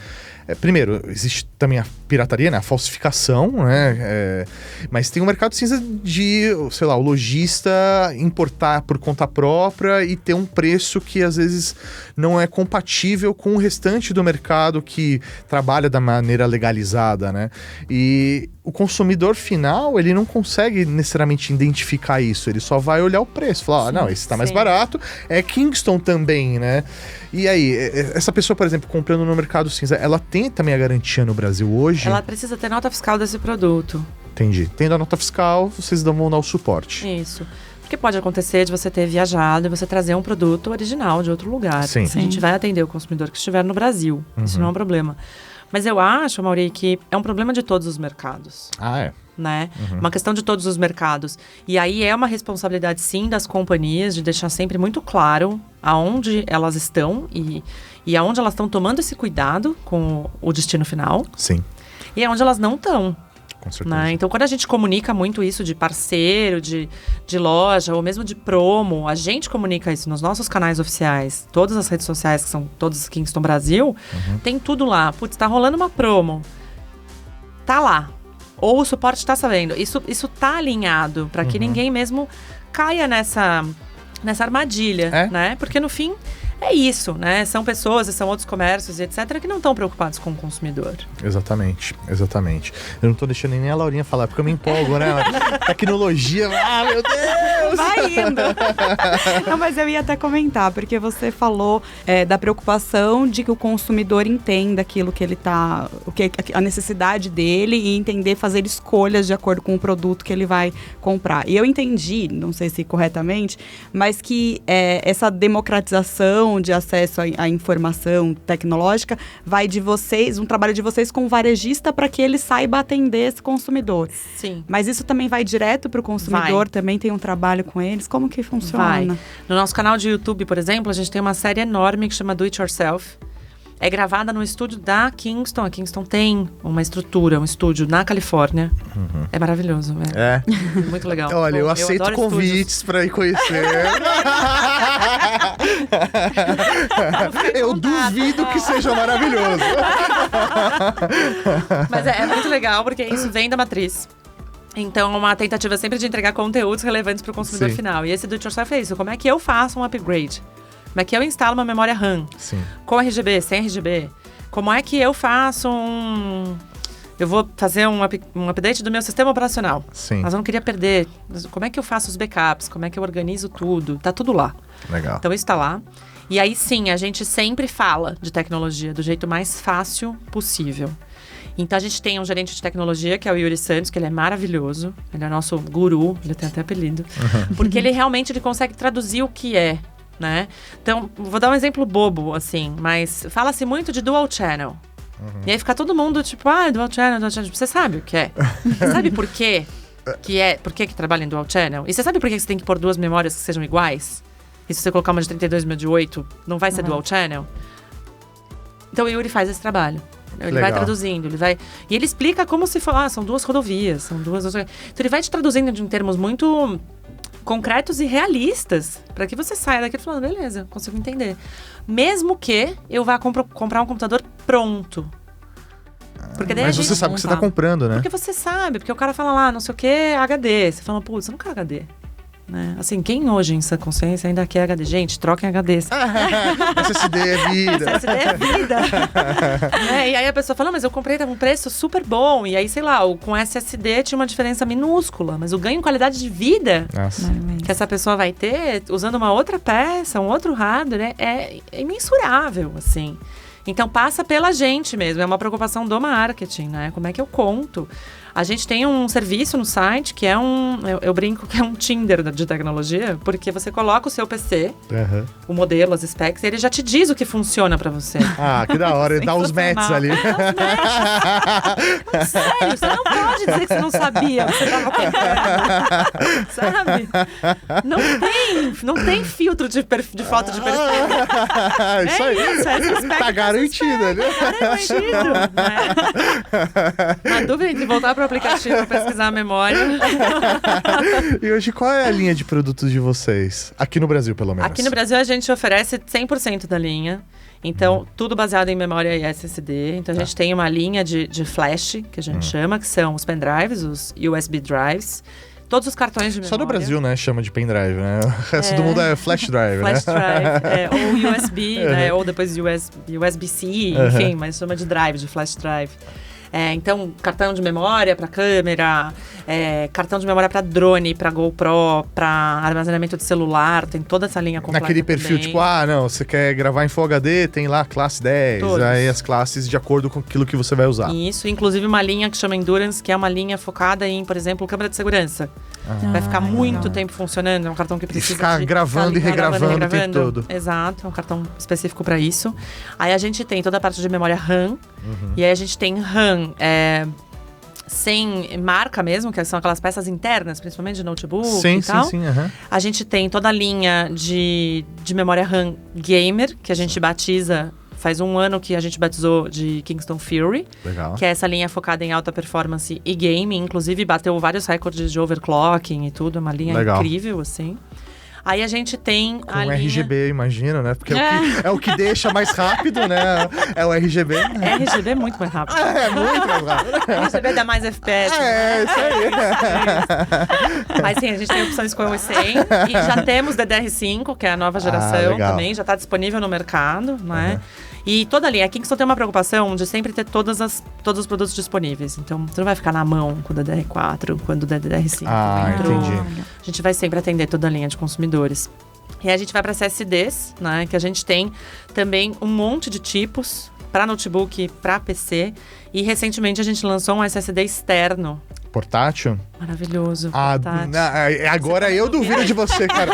primeiro, existe também a pirataria, né? A falsificação, né? Mas tem um mercado cinza de, sei lá, o lojista importar por conta própria e ter um preço que às vezes não é compatível com o restante do mercado que trabalha da maneira legalizada, né? E o consumidor final, ele não consegue necessariamente identificar isso, ele só vai olhar o preço, falar, não, esse tá mais barato, é Kingston também, né? E aí, essa pessoa, por exemplo, comprando no mercado cinza, ela tem também a garantia no Brasil hoje? Ela precisa ter nota fiscal desse produto. Entendi. Tendo a nota fiscal, vocês vão dar o suporte. Isso. Porque pode acontecer de você ter viajado e você trazer um produto original de outro lugar. Sim. A gente vai atender o consumidor que estiver no Brasil. Isso não é um problema. Mas eu acho, Mauri, que é um problema de todos os mercados. Né? Uma questão de todos os mercados. E aí é uma responsabilidade, sim, das companhias de deixar sempre muito claro aonde elas estão e aonde elas estão tomando esse cuidado com o destino final. Sim. E aonde elas não estão. Com certeza. Né? Então, quando a gente comunica muito isso de parceiro, de loja, ou mesmo de promo, a gente comunica isso nos nossos canais oficiais, todas as redes sociais, que são todas Kingston Brasil, tem tudo lá. Putz, tá rolando uma promo. Tá lá. Ou o suporte tá sabendo. Isso tá alinhado, para que ninguém mesmo caia nessa armadilha, né? Porque, no fim, é isso, né? São pessoas e são outros comércios e etc. que não estão preocupados com o consumidor. Exatamente. Eu não tô deixando nem a Laurinha falar, porque eu me empolgo, né? Tecnologia, meu Deus! Vai indo! Não, mas eu ia até comentar, porque você falou da preocupação de que o consumidor entenda aquilo que ele tá... a necessidade dele e entender, fazer escolhas de acordo com o produto que ele vai comprar. E eu entendi, não sei se corretamente, mas que essa democratização de acesso à informação tecnológica vai de vocês, um trabalho de vocês com o varejista para que ele saiba atender esse consumidor. Sim. Mas isso também vai direto para o consumidor? Também tem um trabalho com eles? Como que funciona? Vai. No nosso canal de YouTube, por exemplo, a gente tem uma série enorme que chama Do It Yourself. É gravada no estúdio da Kingston. A Kingston tem uma estrutura, um estúdio na Califórnia. É maravilhoso. Muito legal. Olha, eu aceito convites para ir conhecer. Eu duvido que seja maravilhoso. Mas é muito legal, porque isso vem da matriz. Então, uma tentativa sempre de entregar conteúdos relevantes para o consumidor final. E esse Do It Yourself é isso. Como é que eu faço um upgrade? Como é que eu instalo uma memória RAM? Sim. Com RGB, sem RGB? Como é que eu faço eu vou fazer um update do meu sistema operacional. Sim. Mas eu não queria perder. Como é que eu faço os backups? Como é que eu organizo tudo? Tá tudo lá. Legal. Então, isso tá lá. E aí, sim, a gente sempre fala de tecnologia do jeito mais fácil possível. Então, a gente tem um gerente de tecnologia, que é o Yuri Santos, que ele é maravilhoso. Ele é nosso guru, ele tem até apelido. Porque ele consegue traduzir o que é, né? Então, vou dar um exemplo bobo, assim, mas fala-se muito de dual channel. E aí fica todo mundo tipo, dual channel. Você sabe o que é? Você sabe por quê? Por que trabalha em dual channel? E você sabe por que você tem que pôr duas memórias que sejam iguais? E se você colocar uma de 32 e uma de 8, não vai ser dual channel? Então o Yuri faz esse trabalho. Ele vai traduzindo, e ele explica como se for, são duas rodovias, são duas... Então ele vai te traduzindo em termos muito concretos e realistas, para que você saia daqui falando, beleza, consigo entender. Mesmo que eu vá comprar um computador pronto. Porque daí mas você sabe o que você está comprando, né? Porque você sabe, porque o cara fala lá, não sei o que, HD. Você fala, putz, eu não quero HD. Né? Assim, quem hoje em sã consciência ainda quer HD? Gente, troquem HD. SSD é vida. SSD é vida. E aí a pessoa fala, mas eu comprei, tava um preço super bom. E aí, sei lá, com SSD tinha uma diferença minúscula. Mas o ganho em qualidade de vida que essa pessoa vai ter, usando uma outra peça, um outro hardware, é imensurável, assim. Então, passa pela gente mesmo. É uma preocupação do marketing, né? Como é que eu conto? A gente tem um serviço no site que é eu brinco que é um Tinder de tecnologia, porque você coloca o seu PC, o modelo, as specs, e ele já te diz o que funciona pra você. Que da hora, ele dá os matches ali. Sério, você não pode dizer que você não sabia o que você tava comprando. Sabe? Não tem filtro de foto de perfil. Isso aí. Tá garantido, né? Garantido. Na dúvida entre voltar pro aplicativo para pesquisar a memória. E hoje, qual é a linha de produtos de vocês? Aqui no Brasil, pelo menos. Aqui no Brasil, a gente oferece 100% da linha. Então, tudo baseado em memória e SSD. Então, a gente tem uma linha de flash, que a gente chama, que são os pendrives, os USB drives. Todos os cartões de memória. Só no Brasil, né? Chama de pendrive, né? O resto do mundo é flash drive, flash drive, ou USB, né? Ou depois USB-C, enfim, mas chama de drive, de flash drive. Então, cartão de memória para câmera, cartão de memória para drone, para GoPro, para armazenamento de celular, tem toda essa linha completa. Naquele perfil, também. tipo, você quer gravar em Full HD, tem lá classe 10, Todos. Aí as classes de acordo com aquilo que você vai usar. Isso, inclusive uma linha que chama Endurance, que é uma linha focada em, por exemplo, câmera de segurança. Vai ficar muito tempo funcionando, é um cartão que precisa ficar gravando e regravando o tempo todo. Exato, é um cartão específico para isso. Aí a gente tem toda a parte de memória RAM, e aí a gente tem RAM sem marca mesmo, que são aquelas peças internas, principalmente de notebook e tal. Sim. A gente tem toda a linha de memória RAM gamer, que a gente batiza faz um ano que a gente batizou de Kingston Fury. Legal. Que é essa linha focada em alta performance e gaming. Inclusive, bateu vários recordes de overclocking e tudo. É uma linha incrível, assim. Aí a gente tem com linha... RGB, imagina, né? Porque é o que deixa mais rápido, né? É o RGB. RGB é muito mais rápido. É muito mais rápido. RGB dá mais FPS. Isso aí. Mas sim, a gente tem opções com o 100 e já temos DDR5, que é a nova geração também. Já está disponível no mercado, né? E toda a linha. A Kingston tem uma preocupação de sempre ter todos os produtos disponíveis. Então, você não vai ficar na mão com o DDR4, quando o DDR5 entrou. Entendi. A gente vai sempre atender toda a linha de consumidores. E a gente vai para SSDs, né? Que a gente tem também um monte de tipos para notebook, para PC. E recentemente a gente lançou um SSD externo. Portátil? Maravilhoso. Agora eu duvido de você, cara.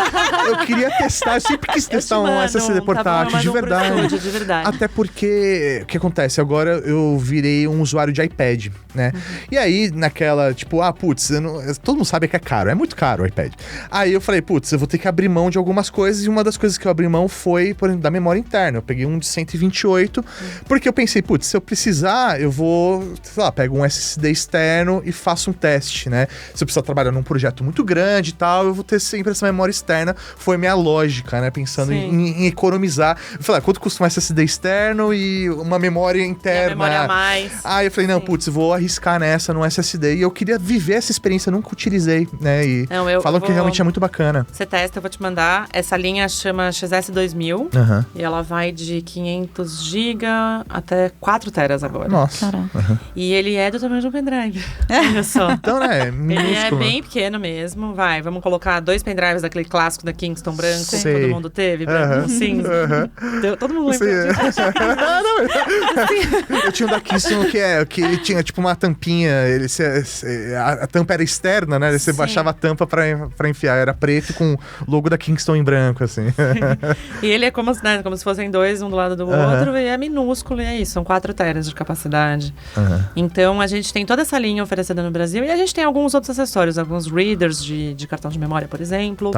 Eu queria testar, eu sempre quis testar um SSD portátil, de verdade. De verdade. Até porque, o que acontece? Agora eu virei um usuário de iPad, né? E aí, naquela, tipo, todo mundo sabe que é caro, é muito caro o iPad. Aí eu falei, eu vou ter que abrir mão de algumas coisas, e uma das coisas que eu abri mão foi, por exemplo, da memória interna. Eu peguei um de 128, porque eu pensei, se eu precisar, eu vou, pego um SSD externo e faço um teste, né? Se eu precisar trabalhar num projeto muito grande e tal, eu vou ter sempre essa memória externa. Foi minha lógica, né? Pensando em economizar. Eu falei, quanto custa um SSD externo e uma memória interna? E a memória a mais. Aí eu falei, vou arriscar nessa no SSD. E eu queria viver essa experiência, eu nunca utilizei, né? E falam que realmente é muito bacana. Você testa, eu vou te mandar. Essa linha chama XS2000. E ela vai de 500 GB até 4 teras agora. Nossa. E ele é do tamanho de um pendrive. Olha só. Então, né? Minúsculo. Ele é bem pequeno mesmo. Vamos colocar 2 pendrives daquele clássico da Kingston branco que todo mundo teve, branco cinza. Todo mundo lembra disso. Eu tinha um da Kingston que ele tinha tipo uma tampinha, a tampa era externa, né? Você baixava a tampa pra enfiar, era preto com o logo da Kingston em branco, assim. E ele é como se fossem dois, um do lado do outro, e é minúsculo, e é isso, são 4 teras de capacidade. Então, a gente tem toda essa linha oferecida no Brasil, e a gente tem alguns outros acessórios, alguns readers de cartão de memória, por exemplo.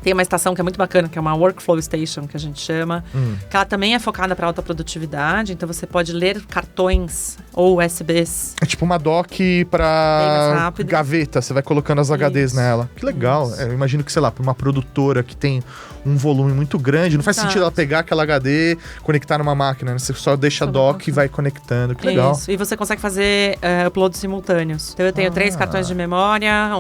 Tem uma estação que é muito bacana, que é uma Workflow Station, que a gente chama. Que ela também é focada para alta produtividade. Então, você pode ler cartões ou USBs. É tipo uma dock para gaveta. Você vai colocando as HDs nela. Que legal. Eu imagino que, para uma produtora que tem um volume muito grande, não faz sentido ela pegar aquela HD, conectar numa máquina, né? Você só deixa a dock e vai conectando. Que legal. Isso. E você consegue fazer uploads simultâneos. Então, eu tenho 3 cartões de memória,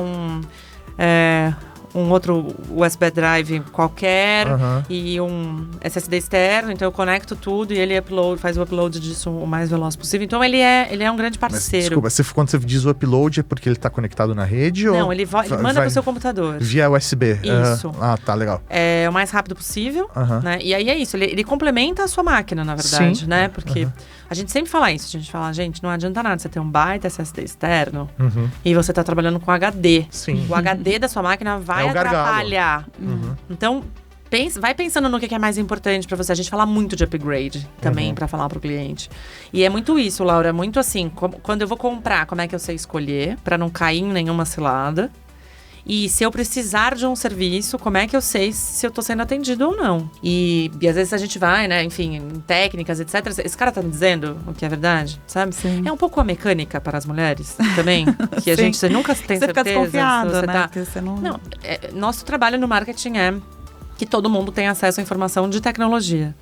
um outro USB drive qualquer e um SSD externo, então eu conecto tudo e ele faz o upload disso o mais veloz possível. Então ele é um grande parceiro. Mas, desculpa, quando você diz o upload é porque ele está conectado na rede? Não, ele manda para o seu computador. Via USB? Isso. Tá, legal. É o mais rápido possível, né? E aí é isso, ele complementa a sua máquina, na verdade, né? Porque a gente sempre fala isso, a gente fala, não adianta nada você ter um baita SSD externo e você tá trabalhando com HD. O HD da sua máquina vai atrapalhar. Então, vai pensando no que é mais importante para você. A gente fala muito de upgrade também para falar pro cliente. E é muito isso, Laura, muito assim, quando eu vou comprar, como é que eu sei escolher para não cair em nenhuma cilada? E se eu precisar de um serviço, como é que eu sei se eu tô sendo atendido ou não? E às vezes a gente vai, né, enfim, em técnicas, etc. Esse cara tá me dizendo o que é verdade, sabe? Sim. É um pouco a mecânica para as mulheres também, que você nunca tem certeza. Fica desconfiada, você né? Você não... Nosso trabalho no marketing é que todo mundo tenha acesso à informação de tecnologia.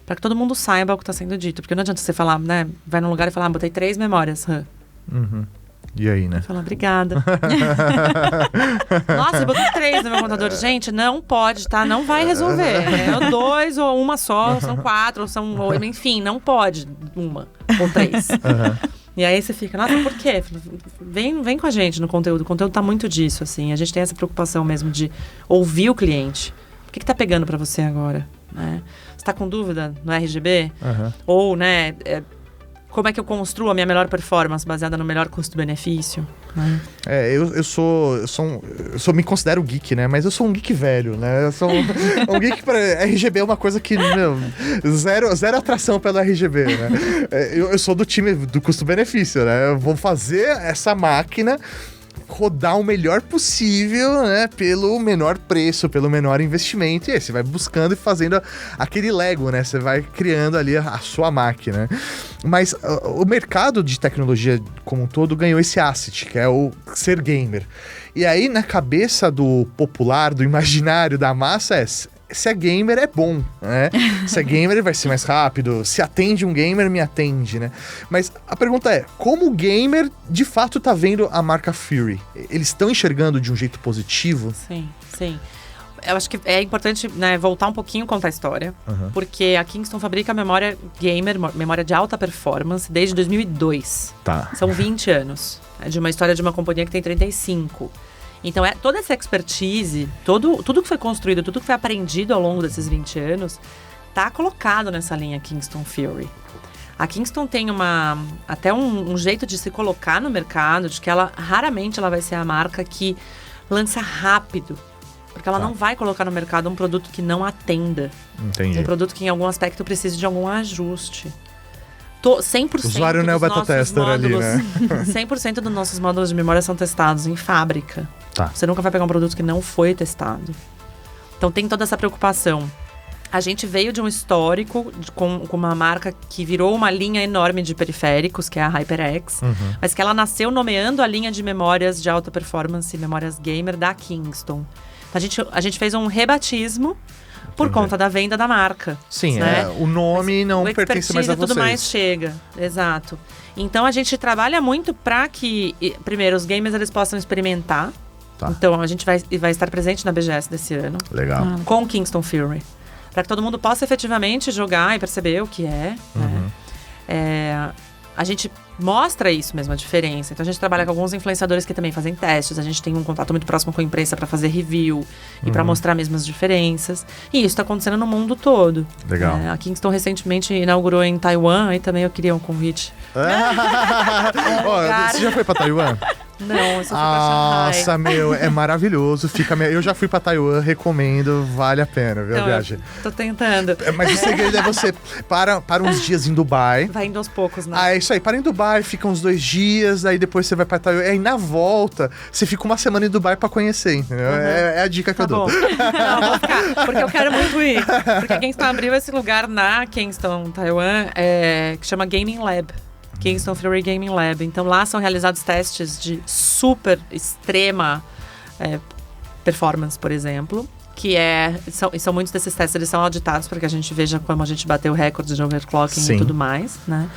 Para que todo mundo saiba o que está sendo dito. Porque não adianta você falar, né? Vai num lugar e falar, botei 3 memórias. E aí, né? Fala, obrigada. Nossa, eu botei 3 no meu computador. Gente, não pode, tá? Não vai resolver. É 2 ou uma só, ou são 4, ou enfim, não pode uma ou 3. E aí você fica, nossa, por quê? Vem com a gente no conteúdo. O conteúdo tá muito disso, assim. A gente tem essa preocupação mesmo de ouvir o cliente. O que tá pegando para você agora? Né? Você tá com dúvida no RGB? Ou, né... como é que eu construo a minha melhor performance baseada no melhor custo-benefício? Né? Eu me considero geek, né? Mas eu sou um geek velho, né? Eu sou um geek para RGB é uma coisa que, zero atração pelo RGB, né? Eu sou do time do custo-benefício, né? Eu vou fazer essa máquina rodar o melhor possível, né? Pelo menor preço, pelo menor investimento. E aí você vai buscando e fazendo aquele Lego, né? Você vai criando ali a sua máquina. Mas o mercado de tecnologia como um todo ganhou esse asset, que é o ser gamer. E aí, na cabeça do popular, do imaginário da massa, se é gamer, é bom, né? Se é gamer, ele vai ser mais rápido. Se atende um gamer, me atende, né? Mas a pergunta é, como o gamer, de fato, tá vendo a marca Fury? Eles estão enxergando de um jeito positivo? Sim, sim. Eu acho que é importante, né, voltar um pouquinho e contar a história. Porque a Kingston fabrica memória gamer, memória de alta performance, desde 2002. Tá. São 20 anos. É de uma história de uma companhia que tem 35. Então, toda essa expertise, tudo que foi construído, tudo que foi aprendido ao longo desses 20 anos, tá colocado nessa linha Kingston Fury. A Kingston tem até um jeito de se colocar no mercado, de que raramente ela vai ser a marca que lança rápido. Porque ela não vai colocar no mercado um produto que não atenda. Entendi. Um produto que em algum aspecto precise de algum ajuste. 100% usuário não é o beta tester ali, né? 100% dos nossos módulos de memória são testados em fábrica. Tá. Você nunca vai pegar um produto que não foi testado. Então tem toda essa preocupação. A gente veio de um histórico com uma marca que virou uma linha enorme de periféricos, que é a HyperX, mas que ela nasceu nomeando a linha de memórias de alta performance, memórias gamer da Kingston. Então a gente fez um rebatismo por conta da venda da marca. Sim, né? o nome não pertence mais a vocês. Tudo mais chega, exato. Então a gente trabalha muito para que, primeiro, os gamers eles possam experimentar. Tá. Então a gente vai estar presente na BGS desse ano. Legal. Com Kingston Fury. Para que todo mundo possa efetivamente jogar e perceber o que é. Né? A gente mostra isso mesmo, a diferença. Então a gente trabalha com alguns influenciadores que também fazem testes. A gente tem um contato muito próximo com a imprensa para fazer review e para mostrar mesmo as diferenças. E isso está acontecendo no mundo todo. Legal. A Kingston recentemente inaugurou em Taiwan, aí também eu queria um convite. Você já foi para Taiwan? Não, eu só fui pra Shanghai. Nossa, meu, é maravilhoso. Eu já fui pra Taiwan, recomendo, vale a pena, viu, a viagem. Tô tentando. Mas o segredo é você para uns dias em Dubai. Vai indo aos poucos, né? É isso aí, para em Dubai, fica uns 2 dias, aí depois você vai pra Taiwan. E aí na volta, você fica uma semana em Dubai pra conhecer, entendeu? É a dica que eu dou. Bom. Não, vou ficar, porque eu quero muito ir. Porque Kingston abriu esse lugar na Kingston, Taiwan, que chama Gaming Lab. Kingston Fury Gaming Lab. Então lá são realizados testes de super extrema performance, por exemplo. São muitos desses testes, eles são auditados para que a gente veja como a gente bateu recordes de overclocking e tudo mais, né?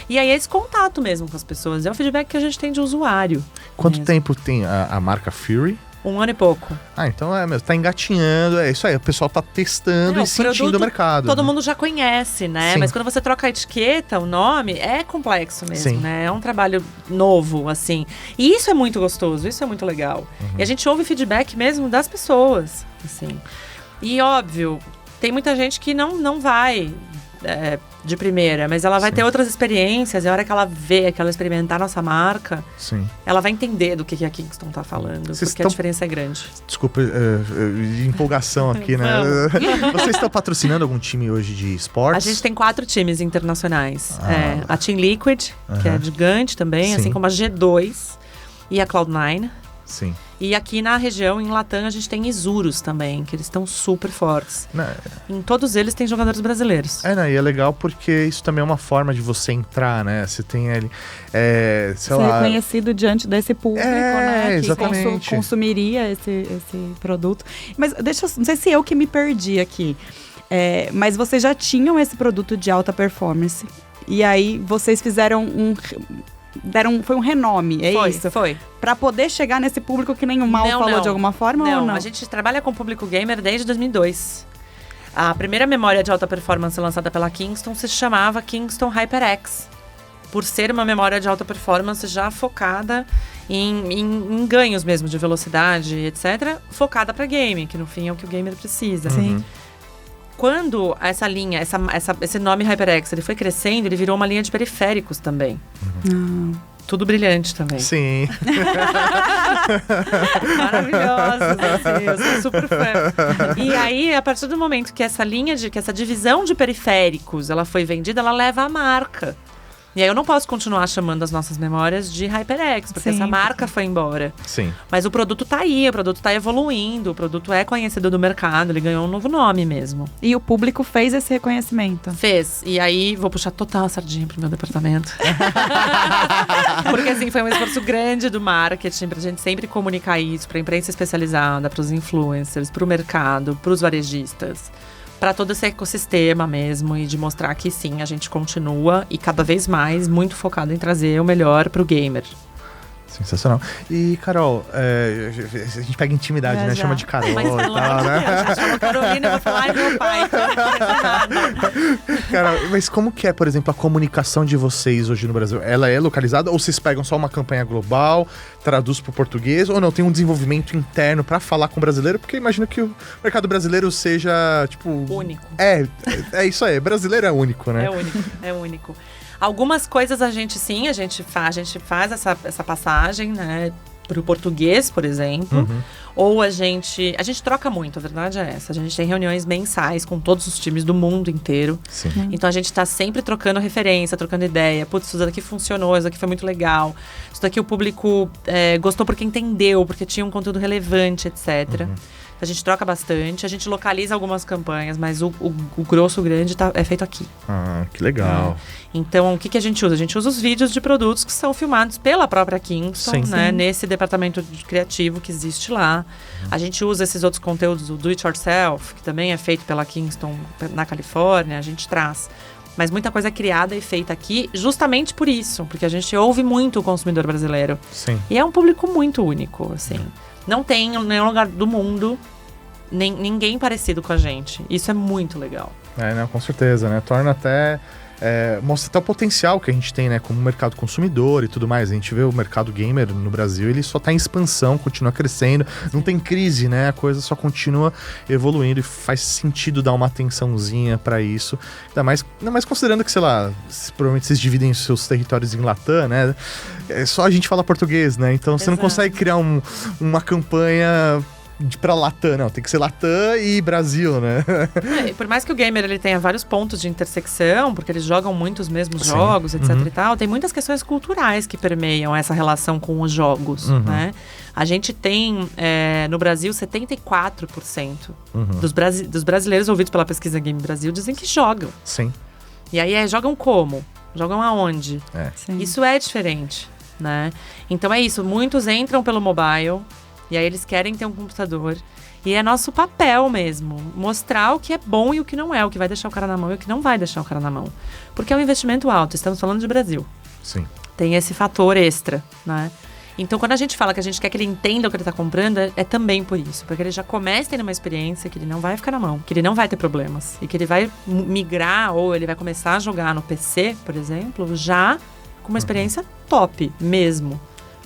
E aí é esse contato mesmo com as pessoas. É o feedback que a gente tem de usuário. Quanto tempo tem a marca Fury? 1 ano e pouco. Então tá engatinhando, é isso aí. O pessoal tá testando e sentindo o mercado. Todo mundo já conhece, né? Sim. Mas quando você troca a etiqueta, o nome, é complexo mesmo, né? É um trabalho novo, assim. E isso é muito gostoso, isso é muito legal. E a gente ouve feedback mesmo das pessoas, assim. E óbvio, tem muita gente que não vai de primeira, mas ela vai ter outras experiências, e a hora que ela vê, que ela experimentar a nossa marca, ela vai entender do que a Kingston tá falando, porque a diferença é grande. Desculpa, empolgação aqui, né? Vocês estão patrocinando algum time hoje de esportes? A gente tem 4 times internacionais. A Team Liquid, que é gigante também, assim como a G2 e a Cloud9. Sim. E aqui na região, em Latam, a gente tem Isurus também, que eles estão super fortes. Em todos eles tem jogadores brasileiros. E é legal porque isso também é uma forma de você entrar, né? Você tem ali, sei lá... Ser reconhecido diante desse público, né? Exatamente. Que consumiria esse produto. Mas não sei se eu que me perdi aqui, mas vocês já tinham esse produto de alta performance. E aí vocês fizeram foi um renome, isso? Foi. Pra poder chegar nesse público que nem o Mal falou de alguma forma ou não? A gente trabalha com o público gamer desde 2002. A primeira memória de alta performance lançada pela Kingston se chamava Kingston HyperX. Por ser uma memória de alta performance já focada em ganhos mesmo de velocidade, etc. Focada pra game, que no fim é o que o gamer precisa. Sim. Quando essa linha, esse nome HyperX, ele foi crescendo, ele virou uma linha de periféricos também. Tudo brilhante também. Sim. Maravilhosos, assim, eu sou super fã. E aí, a partir do momento que essa divisão de periféricos, ela foi vendida, ela leva a marca. E aí eu não posso continuar chamando as nossas memórias de HyperX, porque essa marca foi embora. Sim. Mas o produto tá aí, o produto tá evoluindo, o produto é conhecido do mercado, ele ganhou um novo nome mesmo. E o público fez esse reconhecimento. Fez. E aí, vou puxar total a sardinha pro meu departamento. Porque assim, foi um esforço grande do marketing pra gente sempre comunicar isso pra imprensa especializada, pros influencers, pro mercado, pros varejistas. Para todo esse ecossistema mesmo e de mostrar que sim, a gente continua e cada vez mais muito focado em trazer o melhor pro gamer. Sensacional. E, Carol, a gente pega intimidade, né? Já. Chama de Carol Mas e pelo tal, amor de né? Deus, a gente chama Carolina, eu vou falar, ai, meu pai. Cara, mas como que é, por exemplo, a comunicação de vocês hoje no Brasil? Ela é localizada ou vocês pegam só uma campanha global, traduz pro português, ou não, tem um desenvolvimento interno pra falar com o brasileiro? Porque eu imagino que o mercado brasileiro seja, tipo... Único. É isso aí, brasileiro é único, né? É único. Algumas coisas a gente faz essa passagem, né, pro português, por exemplo. Ou a gente troca muito, a verdade é essa. A gente tem reuniões mensais com todos os times do mundo inteiro. Sim. Então a gente tá sempre trocando referência, trocando ideia. Putz, isso daqui funcionou, isso daqui foi muito legal. Isso daqui o público gostou porque entendeu, porque tinha um conteúdo relevante, etc. A gente troca bastante, a gente localiza algumas campanhas, mas o grosso grande é feito aqui. Ah, que legal. Então, o que a gente usa? A gente usa os vídeos de produtos que são filmados pela própria Kingston, né? Nesse departamento criativo que existe lá. A gente usa esses outros conteúdos, o Do It Yourself, que também é feito pela Kingston na Califórnia, a gente traz. Mas muita coisa é criada e feita aqui justamente por isso, porque a gente ouve muito o consumidor brasileiro. Sim. E é um público muito único, assim. Não tem em nenhum lugar do mundo ninguém parecido com a gente. Isso é muito legal. Não, com certeza, né? Torna até... mostra até o potencial que a gente tem, né? Como mercado consumidor e tudo mais. A gente vê o mercado gamer no Brasil, ele só tá em expansão, continua crescendo. Não tem crise, né? A coisa só continua evoluindo e faz sentido dar uma atençãozinha pra isso. Ainda mais considerando que, sei lá, provavelmente vocês dividem os seus territórios em Latam, né? Só a gente fala português, né? Então você não consegue criar uma campanha... pra Latam, não, tem que ser Latam e Brasil, né? Por mais que o gamer ele tenha vários pontos de intersecção, porque eles jogam muito os mesmos jogos, etc e tal, tem muitas questões culturais que permeiam essa relação com os jogos, né? A gente tem, no Brasil, 74% dos brasileiros ouvidos pela pesquisa Game Brasil dizem que jogam. Sim. E aí, jogam como? Jogam aonde? Isso é diferente, né? Então é isso, muitos entram pelo mobile... E aí eles querem ter um computador. E é nosso papel mesmo. Mostrar o que é bom e o que não é. O que vai deixar o cara na mão e o que não vai deixar o cara na mão. Porque é um investimento alto. Estamos falando de Brasil. Sim. Tem esse fator extra, né? Então, quando a gente fala que a gente quer que ele entenda o que ele está comprando, é também por isso. Porque ele já começa tendo uma experiência que ele não vai ficar na mão. Que ele não vai ter problemas. E que ele vai migrar ou ele vai começar a jogar no PC, por exemplo, já com uma experiência top mesmo.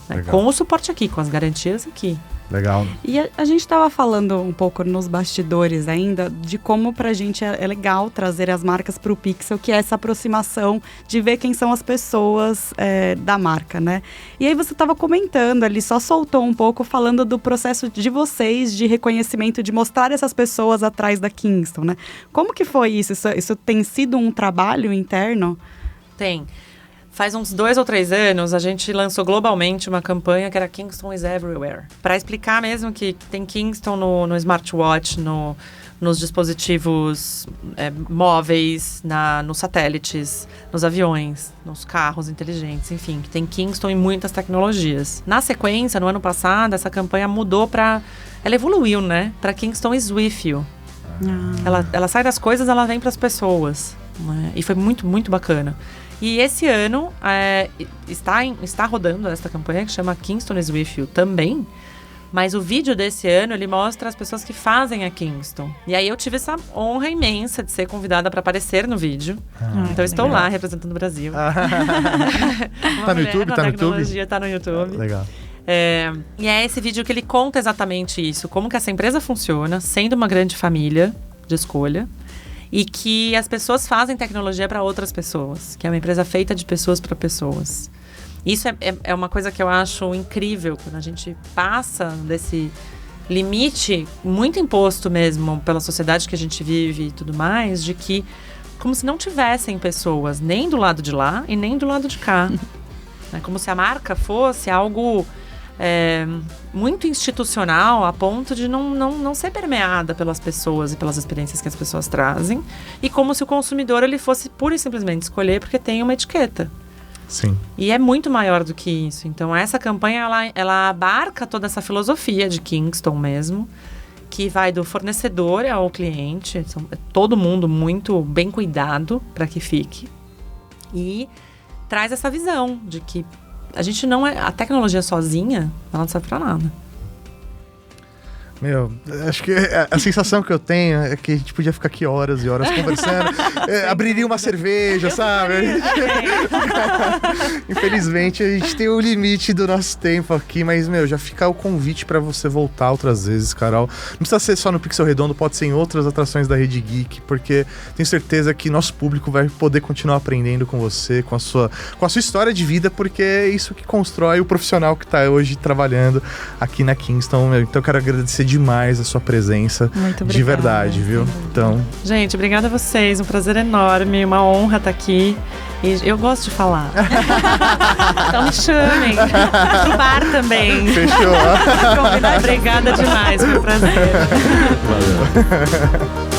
Né? Com o suporte aqui, com as garantias aqui. Legal. E a gente estava falando um pouco nos bastidores ainda de como pra gente é legal trazer as marcas pro Pixel, que é essa aproximação de ver quem são as pessoas da marca, né? E aí você estava comentando ali, só soltou um pouco falando do processo de vocês de reconhecimento, de mostrar essas pessoas atrás da Kingston, né? Como que foi isso? Isso tem sido um trabalho interno? Tem. Faz uns 2 ou 3 anos, a gente lançou globalmente uma campanha que era Kingston is Everywhere. Para explicar mesmo que tem Kingston no smartwatch, nos dispositivos móveis, nos satélites, nos aviões, nos carros inteligentes, enfim. Que tem Kingston em muitas tecnologias. Na sequência, no ano passado, essa campanha mudou para... Ela evoluiu, né? Para Kingston is with you. Ela sai das coisas, ela vem para as pessoas. Né? E foi muito, muito bacana. E esse ano está rodando essa campanha que chama Kingston is with you também. Mas o vídeo desse ano, ele mostra as pessoas que fazem a Kingston. E aí eu tive essa honra imensa de ser convidada para aparecer no vídeo. Então eu estou lá representando o Brasil. Tá no YouTube? Tá no YouTube? Tá no YouTube. Legal. E é esse vídeo que ele conta exatamente isso. Como que essa empresa funciona, sendo uma grande família de escolha. E que as pessoas fazem tecnologia para outras pessoas. Que é uma empresa feita de pessoas para pessoas. Isso é uma coisa que eu acho incrível. Quando a gente passa desse limite muito imposto mesmo pela sociedade que a gente vive e tudo mais. De que como se não tivessem pessoas nem do lado de lá e nem do lado de cá. É como se a marca fosse algo muito institucional, a ponto de não ser permeada pelas pessoas e pelas experiências que as pessoas trazem. E como se o consumidor ele fosse pura e simplesmente escolher porque tem uma etiqueta. Sim. E é muito maior do que isso. Então, essa campanha, ela abarca toda essa filosofia de Kingston mesmo, que vai do fornecedor ao cliente. É todo mundo muito bem cuidado para que fique. E traz essa visão de que a gente não é... A tecnologia sozinha, ela não serve para nada. Meu, acho que a sensação que eu tenho é que a gente podia ficar aqui horas e horas conversando. Abriria uma cerveja, sabe? Infelizmente, a gente tem o limite do nosso tempo aqui, mas, meu, já fica o convite pra você voltar outras vezes, Carol. Não precisa ser só no Pixel Redondo, pode ser em outras atrações da Rede Geek, porque tenho certeza que nosso público vai poder continuar aprendendo com você, com a sua história de vida, porque é isso que constrói o profissional que tá hoje trabalhando aqui na Kingston. Meu. Então, eu quero agradecer demais a sua presença. Muito obrigada. De verdade, viu? Então... Gente, obrigada a vocês. Um prazer enorme, uma honra estar aqui. E eu gosto de falar. Então me chamem. Pro bar também. Fechou. Obrigada demais, foi um prazer. Valeu.